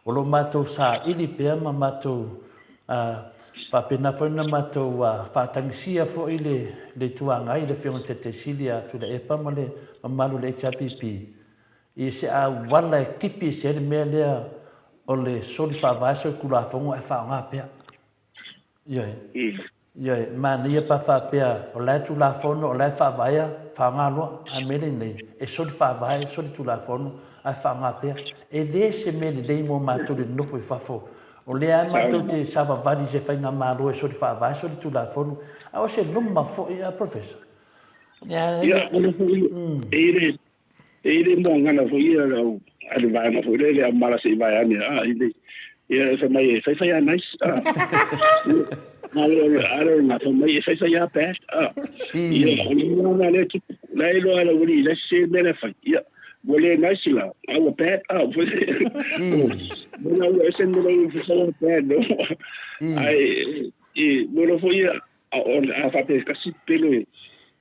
O lo mātou sa ili pia ma mātou whapena whaina mātou whatangisia fo i le tuangai le whiunga te silia tu le epa ma le mamaru le HPP. I se a wala e kipi se le mea lea o le soli whawaiso kula whongo e whaonga pia. Ia mania pa whapea o lai tu la fono o lai whawaya whaongaloa a mele nei e sori whawaya sori tu la fono a whaongapea e le se mele nei mo mātou le nofo i whafo o le ai mātou te sawa vali se whainga mālo e sori whawaya sori tu la fono a o se luma fo i a professor ia ere mo ngana fo ia au ale vai na fo le a mala se vai ani ia se mai e fai a nice Alo na to mai fa ya pet ia ona le tu lai lo ala wuri le se mele fa ia wole nice la ala pet bona o se no le fa pet no ai no fo ia a fa pe kasi pelo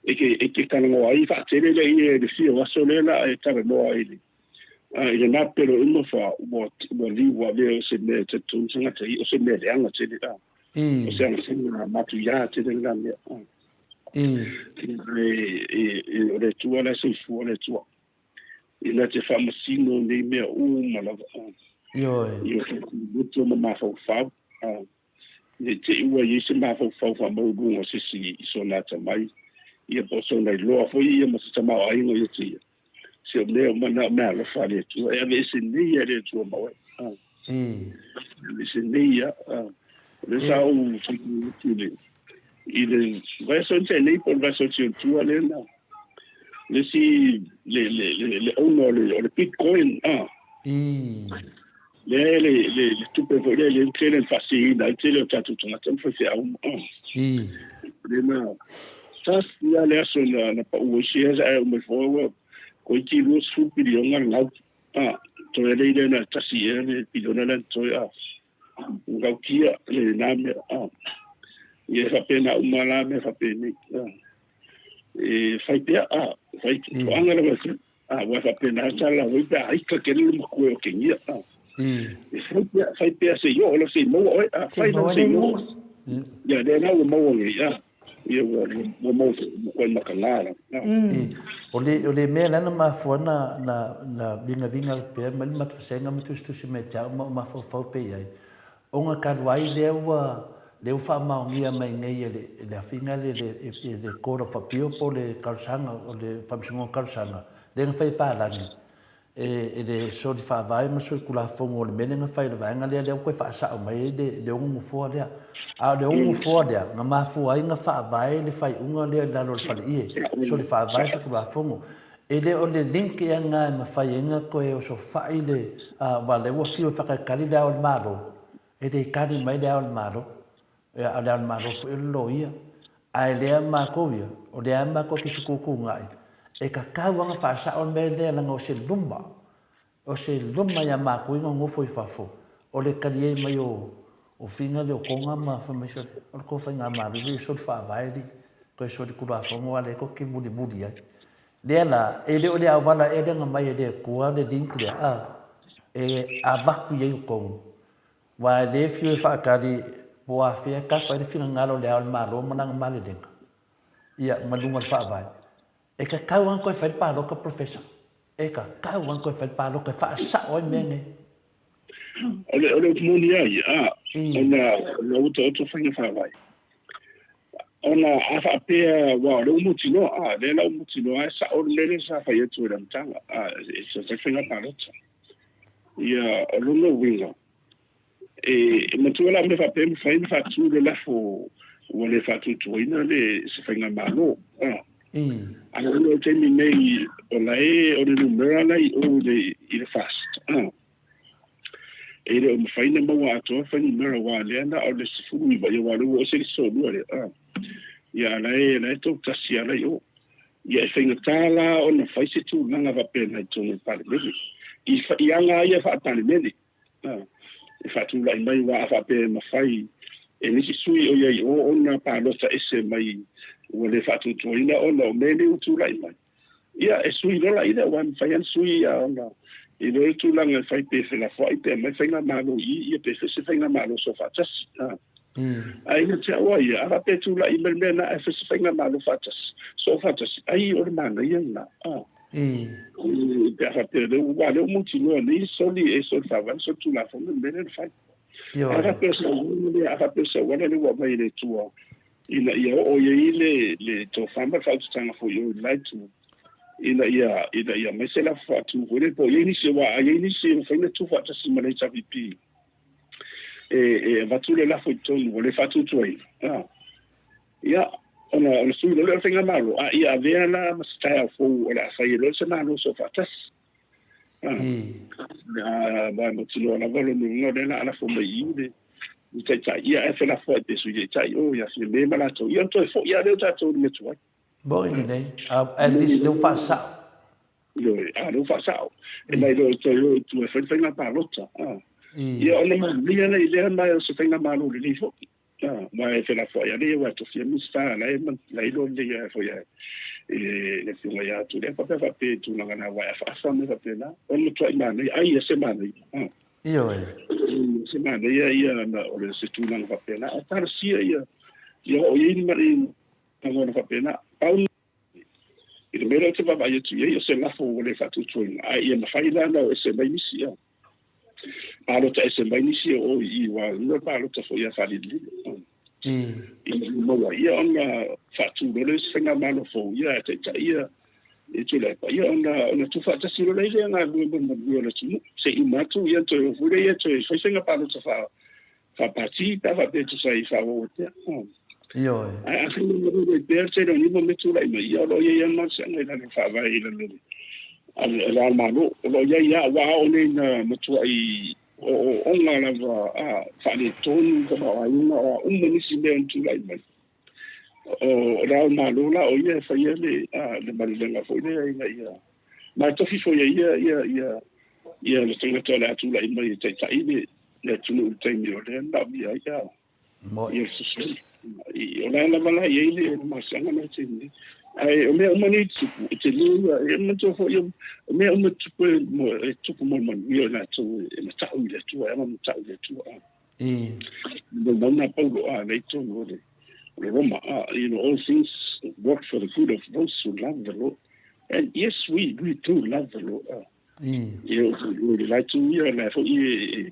e que kana mo ai fa tere le ia de fio wa solela e tara no ai ia na pero no fa mo li wa le se me te tu sanga te o se me le anga te o sea no sembra matuia te denga me le tua la se fu le tua e la te famasino nei me ma la io butto ma fa ne te ua i se ma fa mo bu se si sona ta mai ia posso nei lo fo ia ma se ma ai no ia ti se le ma na ma lo fa le tua e ave se nei le tua ma se nei le sa un tutti il verso c'è nei por verso c'è tu alena le si le uno le bitcoin le tu per vedere le credere facile il tele c'è tutto ma sempre fa le ma tas ya le sono na pa o si è un po' coi ti lo su bilione ngau to le na tasi le bilione na to ngau kia le name ia fa pena uma la me fa pena e fai pia fai anga la vase wa fa pena sala wa pa ai ka ke le mo ko ke ia e fai pia se yo lo se mo fai no se mo ya de na mo ia ia mo ko ma kala o le me la na fo na vinga pe ma mat fa senga ma tu se me cha ma fa pe ai onga karwai leu whaamaongia mai ngai le awhinga le kora whapio po le karusanga o le whamsingo karusanga. Le nga whai pālangi. E le sori whaavai ma sori kula whongo le mene nga whai le vaenga lea leo koe whaasao mai le ungu fua lea. A le ungu fua lea, nga mafua ai nga whaavai le whai unga lea lalo le whale ie. Sori whaavai sa kula whongo. ele o le link ia ngā mawhaienga koe o so whai le wa le ua whio whakakari le ao le maro. E te kari mai le ao le maro. E a le ao le maro fu ilo ia. Ai lea mā kovia, o lea mā koe ki whikuku ngai. E ka kauanga whaasa o me lea langa o se lumba. O se lumba ia mā kuinga ngofo i whafo. O le kari e mai o whinga le o konga mā whamesore. O le kofa ngā mā rili so le whaavairi. Koe so le kura whangoa le ko ki muri muri ai. Lea la, e le o le awala e renga mai e le kua le link lea e a vaku i o kongu. Wa le fio e whaakari boa fia ka whaere whina ngalo le ao le malo mananga male denga. Ia malunga le whaavai. E ka kauang koe whaere pāloka professor. E ka kauang koe whaere pāloka whaasa oi menge. Ole moni ai, ona uta whainga whaavai. Ona afa pea wa le umutino le la umutino sa o le sa fa yetu le mtanga se whainga pālota. Ia longa winga. Matua me fa pe me fa ina fa tu le lafo o le fa tu ina le se whainga malo. Ana no te mi nei o lai o le numera lai o le i le fast. E le o me whaina maua atoa whainga numera wa le ana o le sifuru i wa ia waru o se so lua le. Ia lai tau tasi ala i o. Ia e whainga tāla o na whaise tu nanga va pēna i tōngu pāle meni. I anga ia wha atane meni. E whatu lai mai wa a wha pē mawhai. E nisi sui o iai o na pālota ese mai ua le whatu tuaina o na o mene utu lai mai. Ia e sui rola ina wan whaian sui a ona. I roi tūlanga whai pē whena whai pē mai whainga malo ia pē whese whainga malo so whatasi. Ai na te awa ia, ara pe tula i mena e whese whainga malo whatas. So whatas, ai o le mana ia na. Pe ara pe reu wale o muti noa ni soli e soli whawan, so tula whonga mena le whai. Ara pe sa wana le wama i le tua. Ina ia o ia le tō whamba whaututanga fo i o lai tu. Ina ia mesela whatu, hore po ia nisi wa, ia nisi whainga tu whatasi malei tawipi. Vatule la foi tonu le fatu toi ia ona sui le fenga malo ia avea la mastaya fo la fai lo se malo so fatas ba mo tilo la volo no de la fo mai de ia e la fo de suje tai o ia se me mala to ia to fo ia le ta to me toi bo ni at least no fasa no fasa e mai lo to tu e fenga palota ia ona malia nei le mai o se whainga malo le nifo. Mai e la foia le wa to fia mista la ilo le ia foia. Le finga ia tu le papa va pe tu nga na wa fa me va pe na. On toi mana ai se mana. Io se mana ia na o le se tu nga va pe na. Tar sia ia o ia mari nga va pe na. Pau i le mero te va ia tu ia se la fo le fa tu tu. Ai ia na faila na se mai misia. Palota ese mai nisi o i wa no palota fo ia falili. I mo ia ona fatu le senga malo fo ia te ia e tu le pa ia ona tu fata siro le ia nga mo le tu se i matu ia to fure ia to fo senga palota fa parti ta va te tu sai fa o te. Io a fine le perse no ni mo metu la ia lo ia ma se nga le fa va i le al malo lo ia wa ona na metu ai o nga la va fale tonu ka ba ina o nisi le tu lai mai o ra malo la o ia fa ia le maringa fo ia ma to fi fo ia le tenga to la tu lai mai te tai le tu no te mi o le na ia mo ia su o la mala ia le ma sanga na te ni ai o me o mani te lu e mo to fo ia me o tu mo tu mo ia na tu na tau le tu e mo tau le tu no na paulo le tu no le Roma all things work for the good of those who love the Lord, and yes we do love the Lord we like to hear la fo o le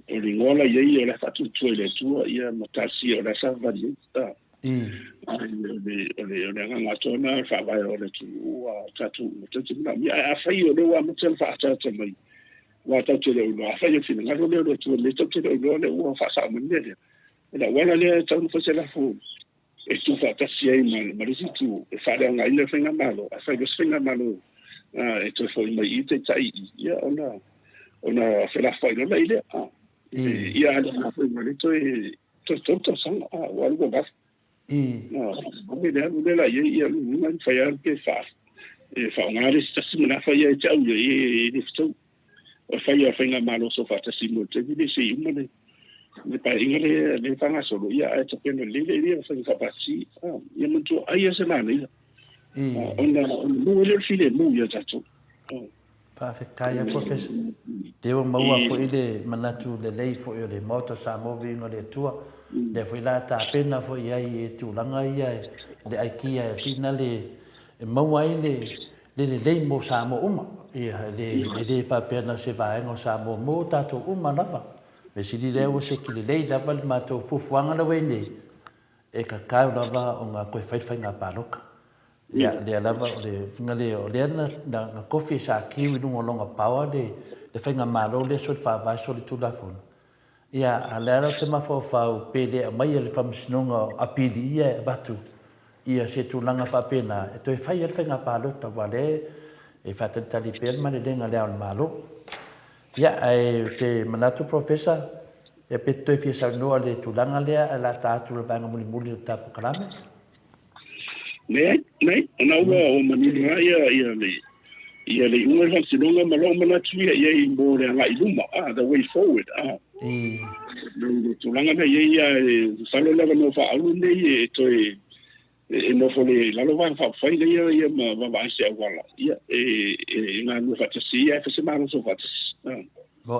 ngola ia la fatu tu le tu ia matasi o la savali ole nga tona fa vai ole tu tatu tatu na mi a fai o wa mutel fa tatu mai wa tatu le no a fai fina nga le tu le tatu le le wa fa sa mo ne la wala le tatu fa se la fu e tu fa tasi ai ma risi tu e fa nga ile finga malo a fai finga malo e to foi mai I te tai ia ona fela foi no leile ia ana foi mai to sang wa go gas me le la ia não foi ar que faz e fa ngari sta simana fa ia tau e difto o fa ia fenga malo so fa tasimo te di se imone le pa ingale le fanga solo ia e te peno le ia fa kapasi ia muito ai ese nana ia ona no le file mu ia tatu Kaya professor Deo maua fo ile manatu le lei fo ile moto sa movi no le tua le fo ila ta pena fo ia I tu langa ia le aikia fina le maua ile le lei mo sa mo uma ia le fa pena se va ngo sa mo tato uma lava me si le o se ki le lei lava ma to fufuanga la wene e ka kau lava o nga koe fai nga paloka ia le lava le finga le o le na kofi sa kiwi lungo longa pawa le fai nga malo le so fa vai so le tu la fon ia ala te ma fo fa pe le mai le fam sinonga apili ia batu ia se tu langa fa pena e to fai nga palo ta vale e fa te tali per ma le lenga le al malo ia te manatu professor e pe to fi sa no le tu langa le ala ta tu le vanga muli ta kalame nei na o manila ia le unga fa sinonga malo manatu ia I mo le nga iluma the way forward le tulanga na ia salo la no fa alu nei e to e no fo le la lo va fa fai le ia ma va se wala ia na no fa tsi ia fa se ma no so fa bo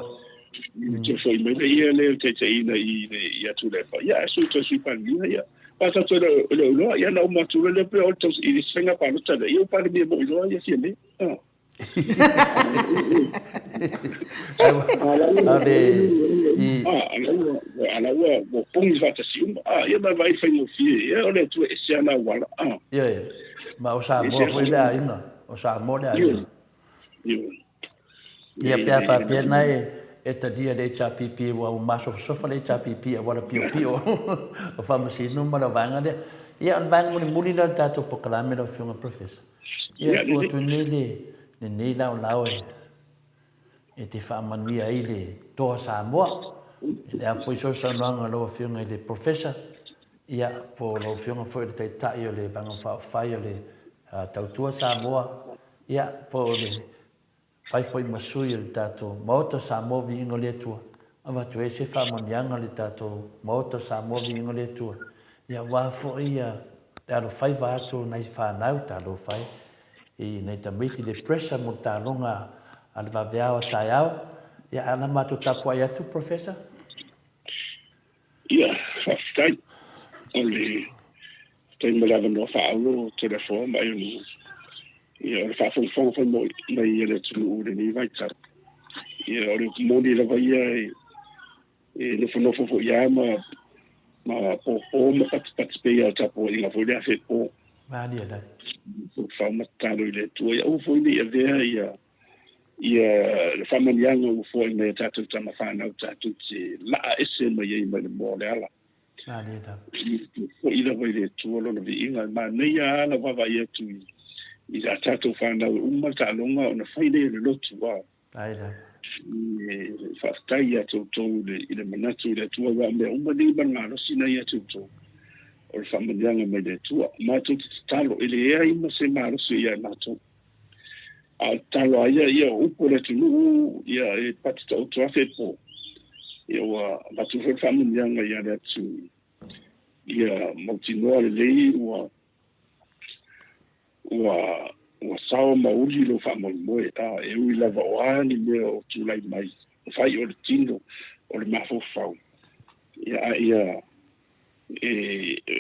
je foi me ia le te ina ia tu le fa ia so to si pa ia pasa to lo ia na ma tu le pe o to I senga pa no tele io pa me mo lo ia si me ala o pungi va tasi ia ma vai fa no fi ia o le tu e sia na wala ia ma o sa mo foi da ina o sa mo da ina ia pe fa pe na e ta dia de HPP wa o maso so fa le HPP wa la pio o fa ma si no ma la vanga de ia an vanga mo ni la ta to proclame lo fiona professor ia tu nei lau e te whaamania I le toa Samoa. Le a fwoi so sa noanga loa whiunga I le professor. Ia po loa whiunga fwoi le tei tai o le vanga whai o le tautua Samoa. Ia po le whai fwoi masui o le tātou MAOTA Samoa vi ingo le tua. Awa tu e se whaamanianga le tātou MAOTA Samoa vi ingo le tua. Ia wafo ia le alo whai vātou nai whanau tā lo whai. I nei tamiti le pressure mo tālonga al vaveao tai au. Ia ana mātou tapu ai atu, professor? Ia, whaftai. O le tai malawa no whaalo telefon mai unu. Ia, o le whawhongwhong whai mo mai ia le tunu ure ni vaitau. Ia, o le kumoni la vai ia e le whanofofo ia ma po ma pati pe ia tapu inga fo le a whe po. Maani ala. Fa matalo ile tu ia o foi ni avea ia le famanianga o foi me tatu tama fana tatu ti la ese me ia me mo le ala Maani ala. Foi ila vai le tu lo vi inga ma nei ala va ia tu I tatu fana uma talonga ona fai le lotu wa Aida. Fa tai ia tu ile manatu ile tu wa me uma ni banga no sina ia tu o le whamanianga mai le tua. Mātou te talo, ele ea ima se mārusu ia mātou. A talo aia ia upo le tunu, ia e pati tau tuafe po. Ia wa mātou whai whamanianga ia le atu. Ia mautinoa le lei ua sao mauli lo whamoimoe. E ui lava o ani mea o tūlai mai. Whai o le tino, o le mafofau. Ia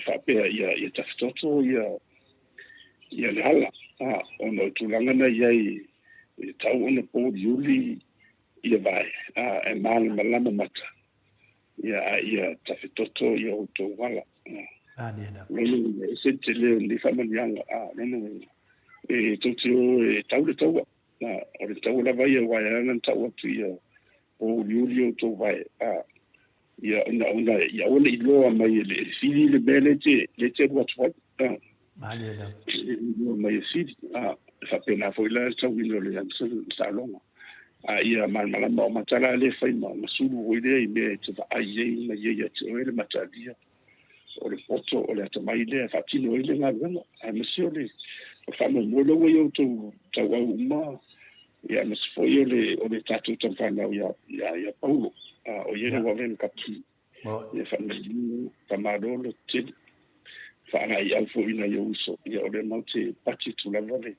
whapea ia tafitoto ia le hala ona tulanga na ia tau ona po yuli ia vai e malama mata ia tafitoto ia o to wala lolo se te le ni famanianga lolo tutu tau le tau o le tau la vai wa ia tau tu ia po yuli o to vai ia ona iloa mai le fili le bele te what Maani ala. mai fili fa pena foi la tau ino le salonga ia malama o matala le fai masulu ile i me te ai na ia te ole matalia o le foto o le atamai le fa tino ile nga ngana ai mesio le o fa mo lo yo to tawa uma ia mes foi o le tatu tampana ia paulo o ia wa ven kapi ia fa me tamaro le til fa ana ia fo ina yo uso ia o le mate pati tu la vale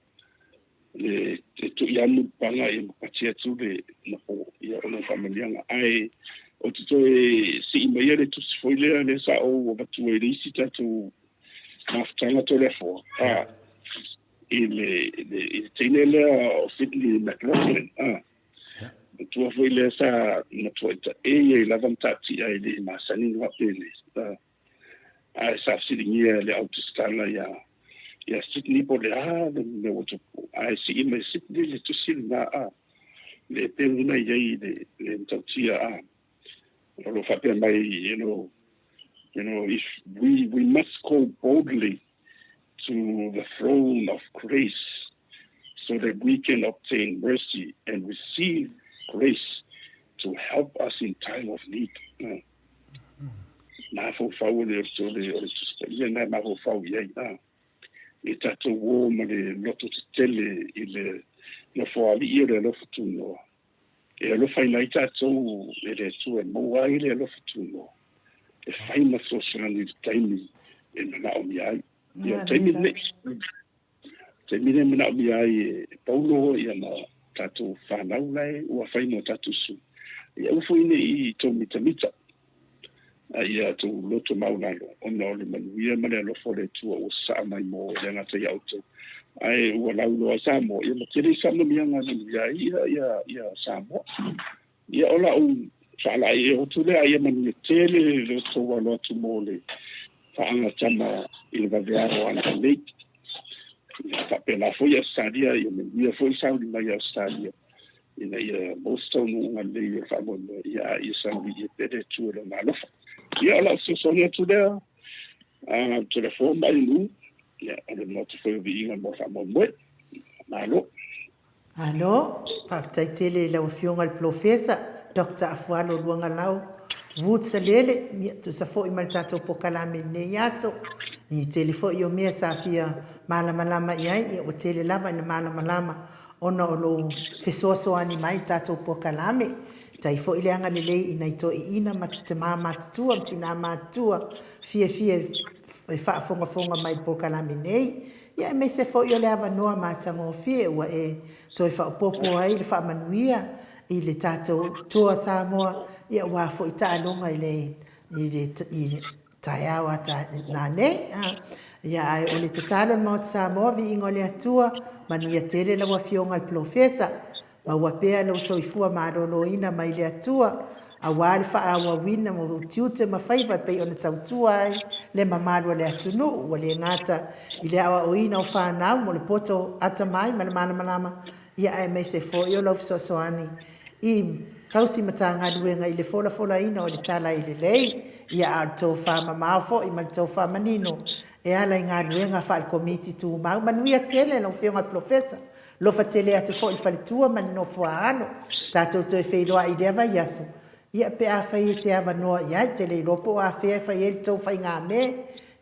le tu ia mu panga e patia tu le na o ia o familia ai o tu si mai le tu foi le sa o batu e risi tu maftanga to le fo il tene le o fitli na classe tu foi le sa na tu e la vantati ai le masani no apele ai sa si le autoscala ya Sydney por le otro ai si me Sydney le tu silna le pena ye le tautia lo fa per mai you know if we must go boldly to the throne of grace so that we can obtain mercy and receive grace to help us in time of need na fo fa o le so le na fo fa ye e tato wo ma le loto tele ile no fo ali ile lo futuno e lo fai na tato e le su e mo ai le lo futuno e fai na so sani taimi e na o mi ai e taimi next taimi ne na o mi ai paulo ia na tato fa na ulai o fai no tato su e o foi ne i to mitamita ia tu loto maunalo ono le manuia mane lo fole tu o sa mai mo le na te auto ai o la lo Samoa ia tele sama mianga ia Samoa ia ola o sala ia o tu le ia manu tele lo to lo tu mole fa anga chama il va viaro ana le fa pela foi stadia ia me foi saudi mai stadia ia Boston ngale fa mo ia sa ia pede tu le malo ia la sosonia tu there telefon mai nu ia le moto foi VIIGA mo fa mo malo faafetaitele lau fionga le profesa Dr. AFUALO LUAGALAU Wood SALELE mia tu sa fo'i ma le tatou pokalame nei aso i tele fo'i o mea sa fia malamalama i ai i o tele lava ina malamalama ona o lo fesoasoani mai tatou pokalame tai fo'i le anga lelei ina ito i ina ma te mātua ma tina mātua fia e whaafonga mai pokalame nei ia me se fo'i o le avanoa mātango fia ua e toi whaapopo ai le whaamanuia i le tātou toa Samoa ia wā fo'i tālonga i le taiao ata nā nei ia ai o le tatalo ma o Samoa VIIGA o le atua manuia tele laua fionga le profesa ma ua pea lau soifua malōlōina mai le atua auā le fa'aauauina mo tiute mafaiva pei ona tautua ai le mamalu a le atunuu ua le gata i le auaʻoina o fanau mo le poto ata mai ma le malamalama ia ae mai se fo'i o lau fesoasoani i tausi matagaluega i le folafolaina o le tala i lelei ia a le tofā mamao fo'i ma le tofā manino e ala i galuega fa le komiti tumau manuia tele lau fioga profesa lofa tele atu fo'i le faletua ma le nofo aano tatou toe feiloa'i lea vai aso ia pe a fai te avanoa ia tele lopo a fai fai ele tau fai ngā me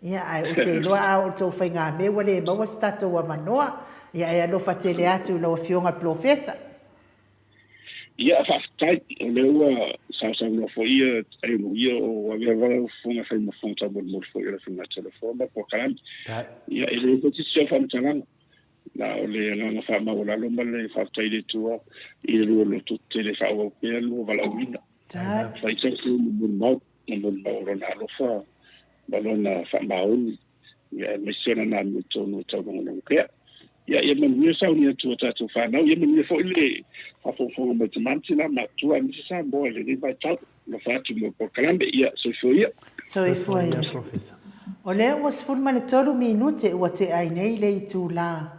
ia ai o te loa a o tau fai ngā me wale maua stato avanoa ia e alofa tele atu lau fionga profesa ia whaftai o leua sa no fo ia ai no ia o avea funga fai mo fonta mo fo ia funga telefona po kan ia ele ko tsi fa mtanga na o le na fa ma wala lo male whaftai le tua i lo tutte le fa o pe lo vala wina fai se mo mo na lo fa balona fa maun ia misiona na mo tono tau no ke ia me sa unia tu tatu fa na ia me fo ile fa fo mo te mantina ma tu a misa bo le ni ba tau no fa tu mo por kalambe ia so foi professor o le was forma le tolu minute o te ai nei le tu la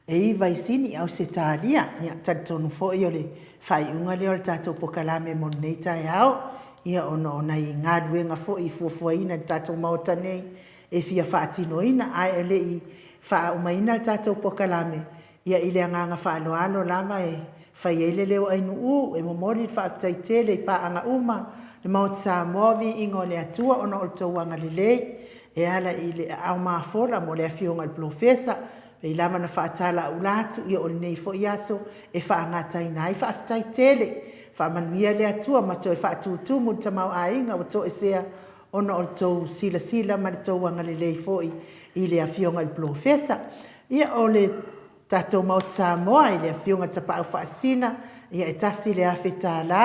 e vai sini au se talia ia tatu fo ia le fai unga le o tatu por kalame mon nei tai au ia ono na i ngaduenga fo i fuafuaina tatu MAOTA nei e fia fa atinoina ai le i fa umaina tatou pokalame ia i le agaga fa'aloalo lava e fai ai le leo ainuu e momoli fa'afetaitele i pa'aga uma le maoti Samoa vi'iga o le atua ona o le tauaga lelei e ala i le a'aomafola mo le afioga i le profesa pei lava na fa'atala'u latu ia o lenei fo'i aso e fa'agataina ai fa'afetaitele fa'amanuia le atua ma toe fa'atutumu le tamau'āiga ua to'esea ona o le tou silasila ma le tauaga lelei fo'i i le afioga i le profesa ia o le tatou maoti Samoa i le afioga tapa'au fa'asina ia e tasi le afe tālā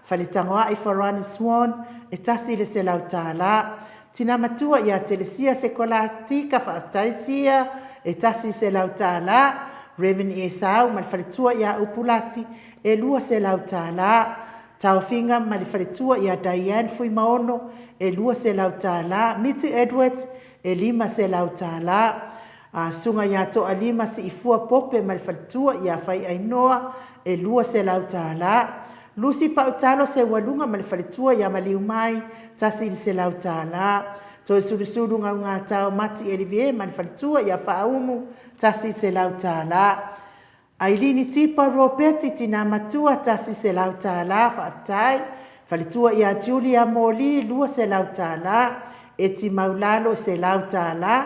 faletagoa'i Farani Swan e tasi le selau tālā tina matua ia telesia sekolatika fa'afetaisia e tasi selau tālā Reverend Esau ma le faletua ia upulasi e lua selau tālā taofinga ma le faletua ia Diane Fuimaono e lua selau tālā Mitty Edwards e lima selau tālā sunga ia to'a lima si ifua pope ma le faletua ia fai ainoa e lua selau tālā Lucy Pautalo se walunga ma le faletua ia maliu mai tasi se lau tālā. Toe suru ngā tau mati Olivier ma le faletua ia whaumu tasi se lau tālā. Ailini tipa Robeti tina matua tasi se lau tālā whaaftai. Faletua ia Julia Moli lua se lau tālā. E ti maulalo se lau tālā.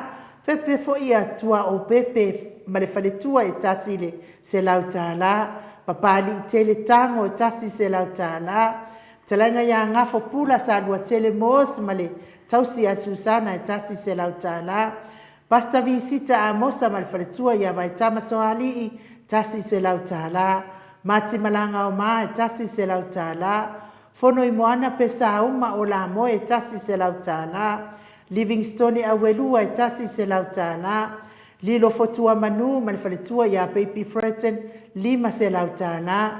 Pepe fo ia tua o pepe ma le faletua e tasi le se lau tālā. Papali tele tango tasi se lau tālā. Talanga ia ngafo pula sa lua tele mos male tausi a Susana e tasi se lau tālā. Pasta visita a mosa male faletua ia vai tama soali tasi se lau tālā. Mati malanga o ma e tasi se lau tālā. Fono i moana pesa uma o la mo e tasi se lau tālā. Livingstone a welua e tasi se lau tālā. Lilo fotua manu male faletua ia Baby Fretten lima se lau tālā.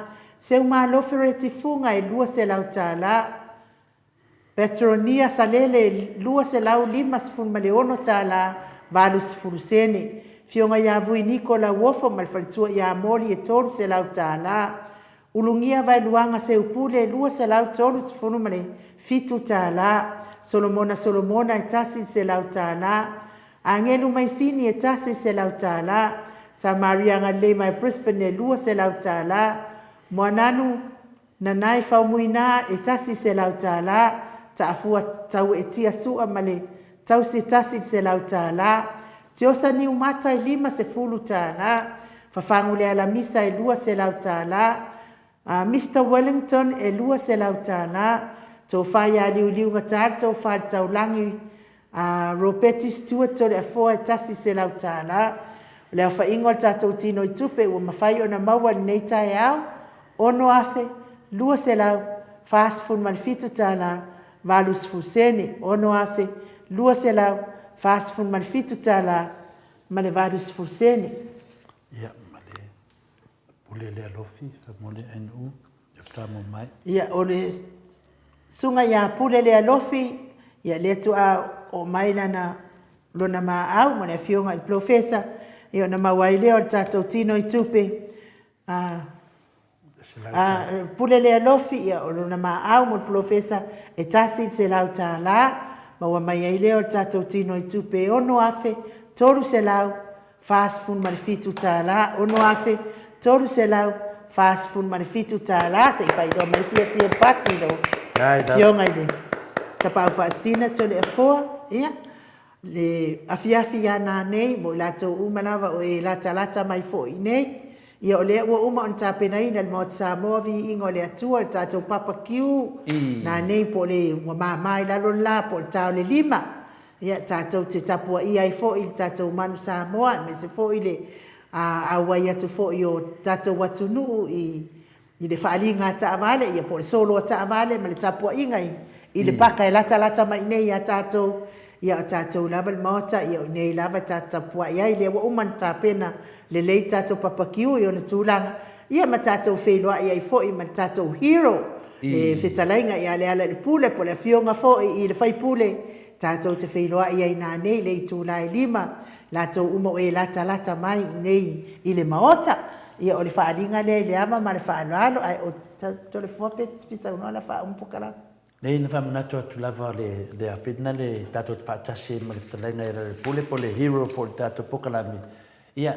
Se uma lofereti funga e lua se lau tālā. Petronia salele lua se lau lima sifun maleono tālā. Valu sifuru sene. Fionga ia vui Nikola Wofo male faletua ia moli e tolu se lau tālā. Ulungia vai luanga se upule lua se lau tolu sifunu male fitu tālā. Solomona e tasi se lau tālā. Angelu maisini e tasi se lau tālā. Sa Maria ngale mai Brisbane e lua se lau tālā. Moananu nanai faumuina e tasi se lau tālā. Ta afua tau e tia sua male tau se tasi se lau tālā. Te osa ni umata e lima se fulu tālā. Fafangu le alamisa e lua se lau tālā. Mr. Wellington e lua se lau tālā. Tau whaia liu ngatāra tau whaia tau langi Roberti Stewart tole a foa e tasi se lau tālā. Leo whaingo le tātou tino i tupe ua mawhai o na maua nei tae au. Ono afe, lua se lau, fast food malfitu tālā, valus fusene. Ono afe, lua se lau, fast food malfitu tālā, male valus fusene. Ia, male pule le alofi, mole NU, yaftamo mai. Ia, o le sunga ia pule le alofi, ia le tu a o maina na lona maa au, mole fionga il profesa, ia na mawai leo le tātou tino i tupe, pule le alofi ia o lona maau mo profesa e tasi se lau tālā ma wa mai ai leo tātou tino i tupe ono afe toru se lau fast food marifitu tālā ono afe toru se lau fast food marifitu tālā se i whaidoa marifia pati do fionga i le tapau whaasina tole e foa ia le afiafi ana nei mo tātou umanawa o e lata mai fo i nei ia o lea ua uma on tāpenaina le maoti Samoa vi'iga o le atua le tātou papakiu na nei po le ua mamai lalo la po le tao le lima ia tātou te tapua ia ai fo'i le tātou manu Samoa me se fo'i le auai atu fo'i o tātou watunuu i le whaaliga ta'avale ia po le solo ta'avale ma le tapua inga i le paka e lata mai nei ia tātou ia o tātou lava le maota ia o nei lava tātapua ia i le ua uma na tāpena le lei tātou papakiu i o na tūlanga. Ia ma tātou wheloa ia i fo'i ma tātou hero. Le whetalainga ia le ala le pule po le fionga fo'i i le whai pule. Tātou te wheloa ia i nā nei le i tūlai lima. Lātou uma o e lata mai nei i le maota. Ia o le whaaringa le le ama ma le whaaloalo. Ai o to le fuape pisa unoa la wha umpukala. Nei na whamanatu atu lava le awhidna le tātou te whaatasi ma le whetalainga i le pule po le hero po le tātou pokalami. ia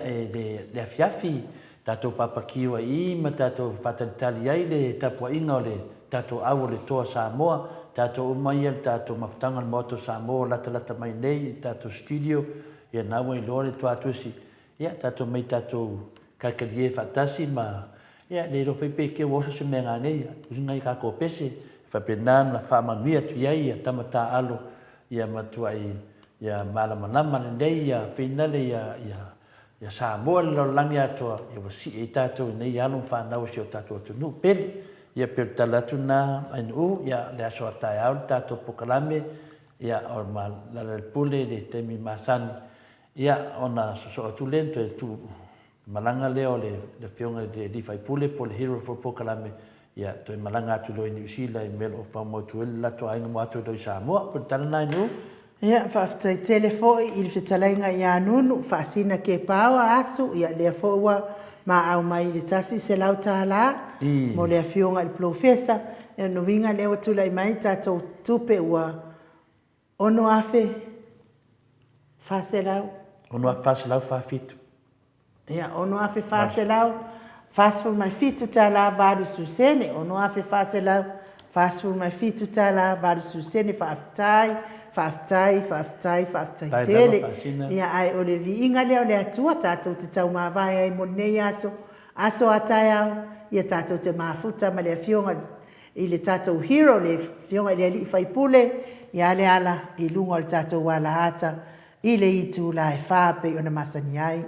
le afiafi tatou papakiua I ma tatou fatalitali ai le tapuaʻiga o le tatou au o le toa Samoa tatou uma ia le tatou mafutaga le moto Samoa latalata mai nei i tatou studio ia na ua iloa le tuatusi ia tatou mai tatou kalikalie faatasi ma ia le ilo peipei ke ua oso se mea gagei usigai kako pese faapena na faamanuia atu ai ia tamata alo ia matuai ia malamalama lenei ia feinale ia Samoa le lalolagi atoa ia ua siʻi ai tatou inei alo fanau si o tatou atunuu pele ia pe tala atu na ainuu ia le aso ataeao le tatou pokalame ia o le pule le temi masani ia ona soso atu le toe tu malanga lea o le fionga le lifai pule po le hero for pokalame ia toe malanga atu lo i New Zealand i melo o whamotuele lato ainga mo atu doi Samoa po tala nai nu Ia, whaafitai telefoi i le whetalainga i anunu, whaasina ke pāua asu, ia lea fōua ma au mai le tasi se lau tāla, mo lea fionga i profesa, e no winga lea watula i mai tātou tupe ua ono afe whase lau. Ono afe whase lau whaafitu. Ia, ono afe whase lau, whase mai fitu tāla vāru susene, ono afe whase lau, whase mai fitu tāla vāru susene, whaafitai tele. Ia ai o le viinga leo le atua tātou te tau mawai ai mo nei aso atai au, ia tātou te mafuta ma le fionga i le tātou hero le fionga i le ali whaipule, ia le ala i lunga o le tātou wala hata, i le itu la e whape o na masani ai.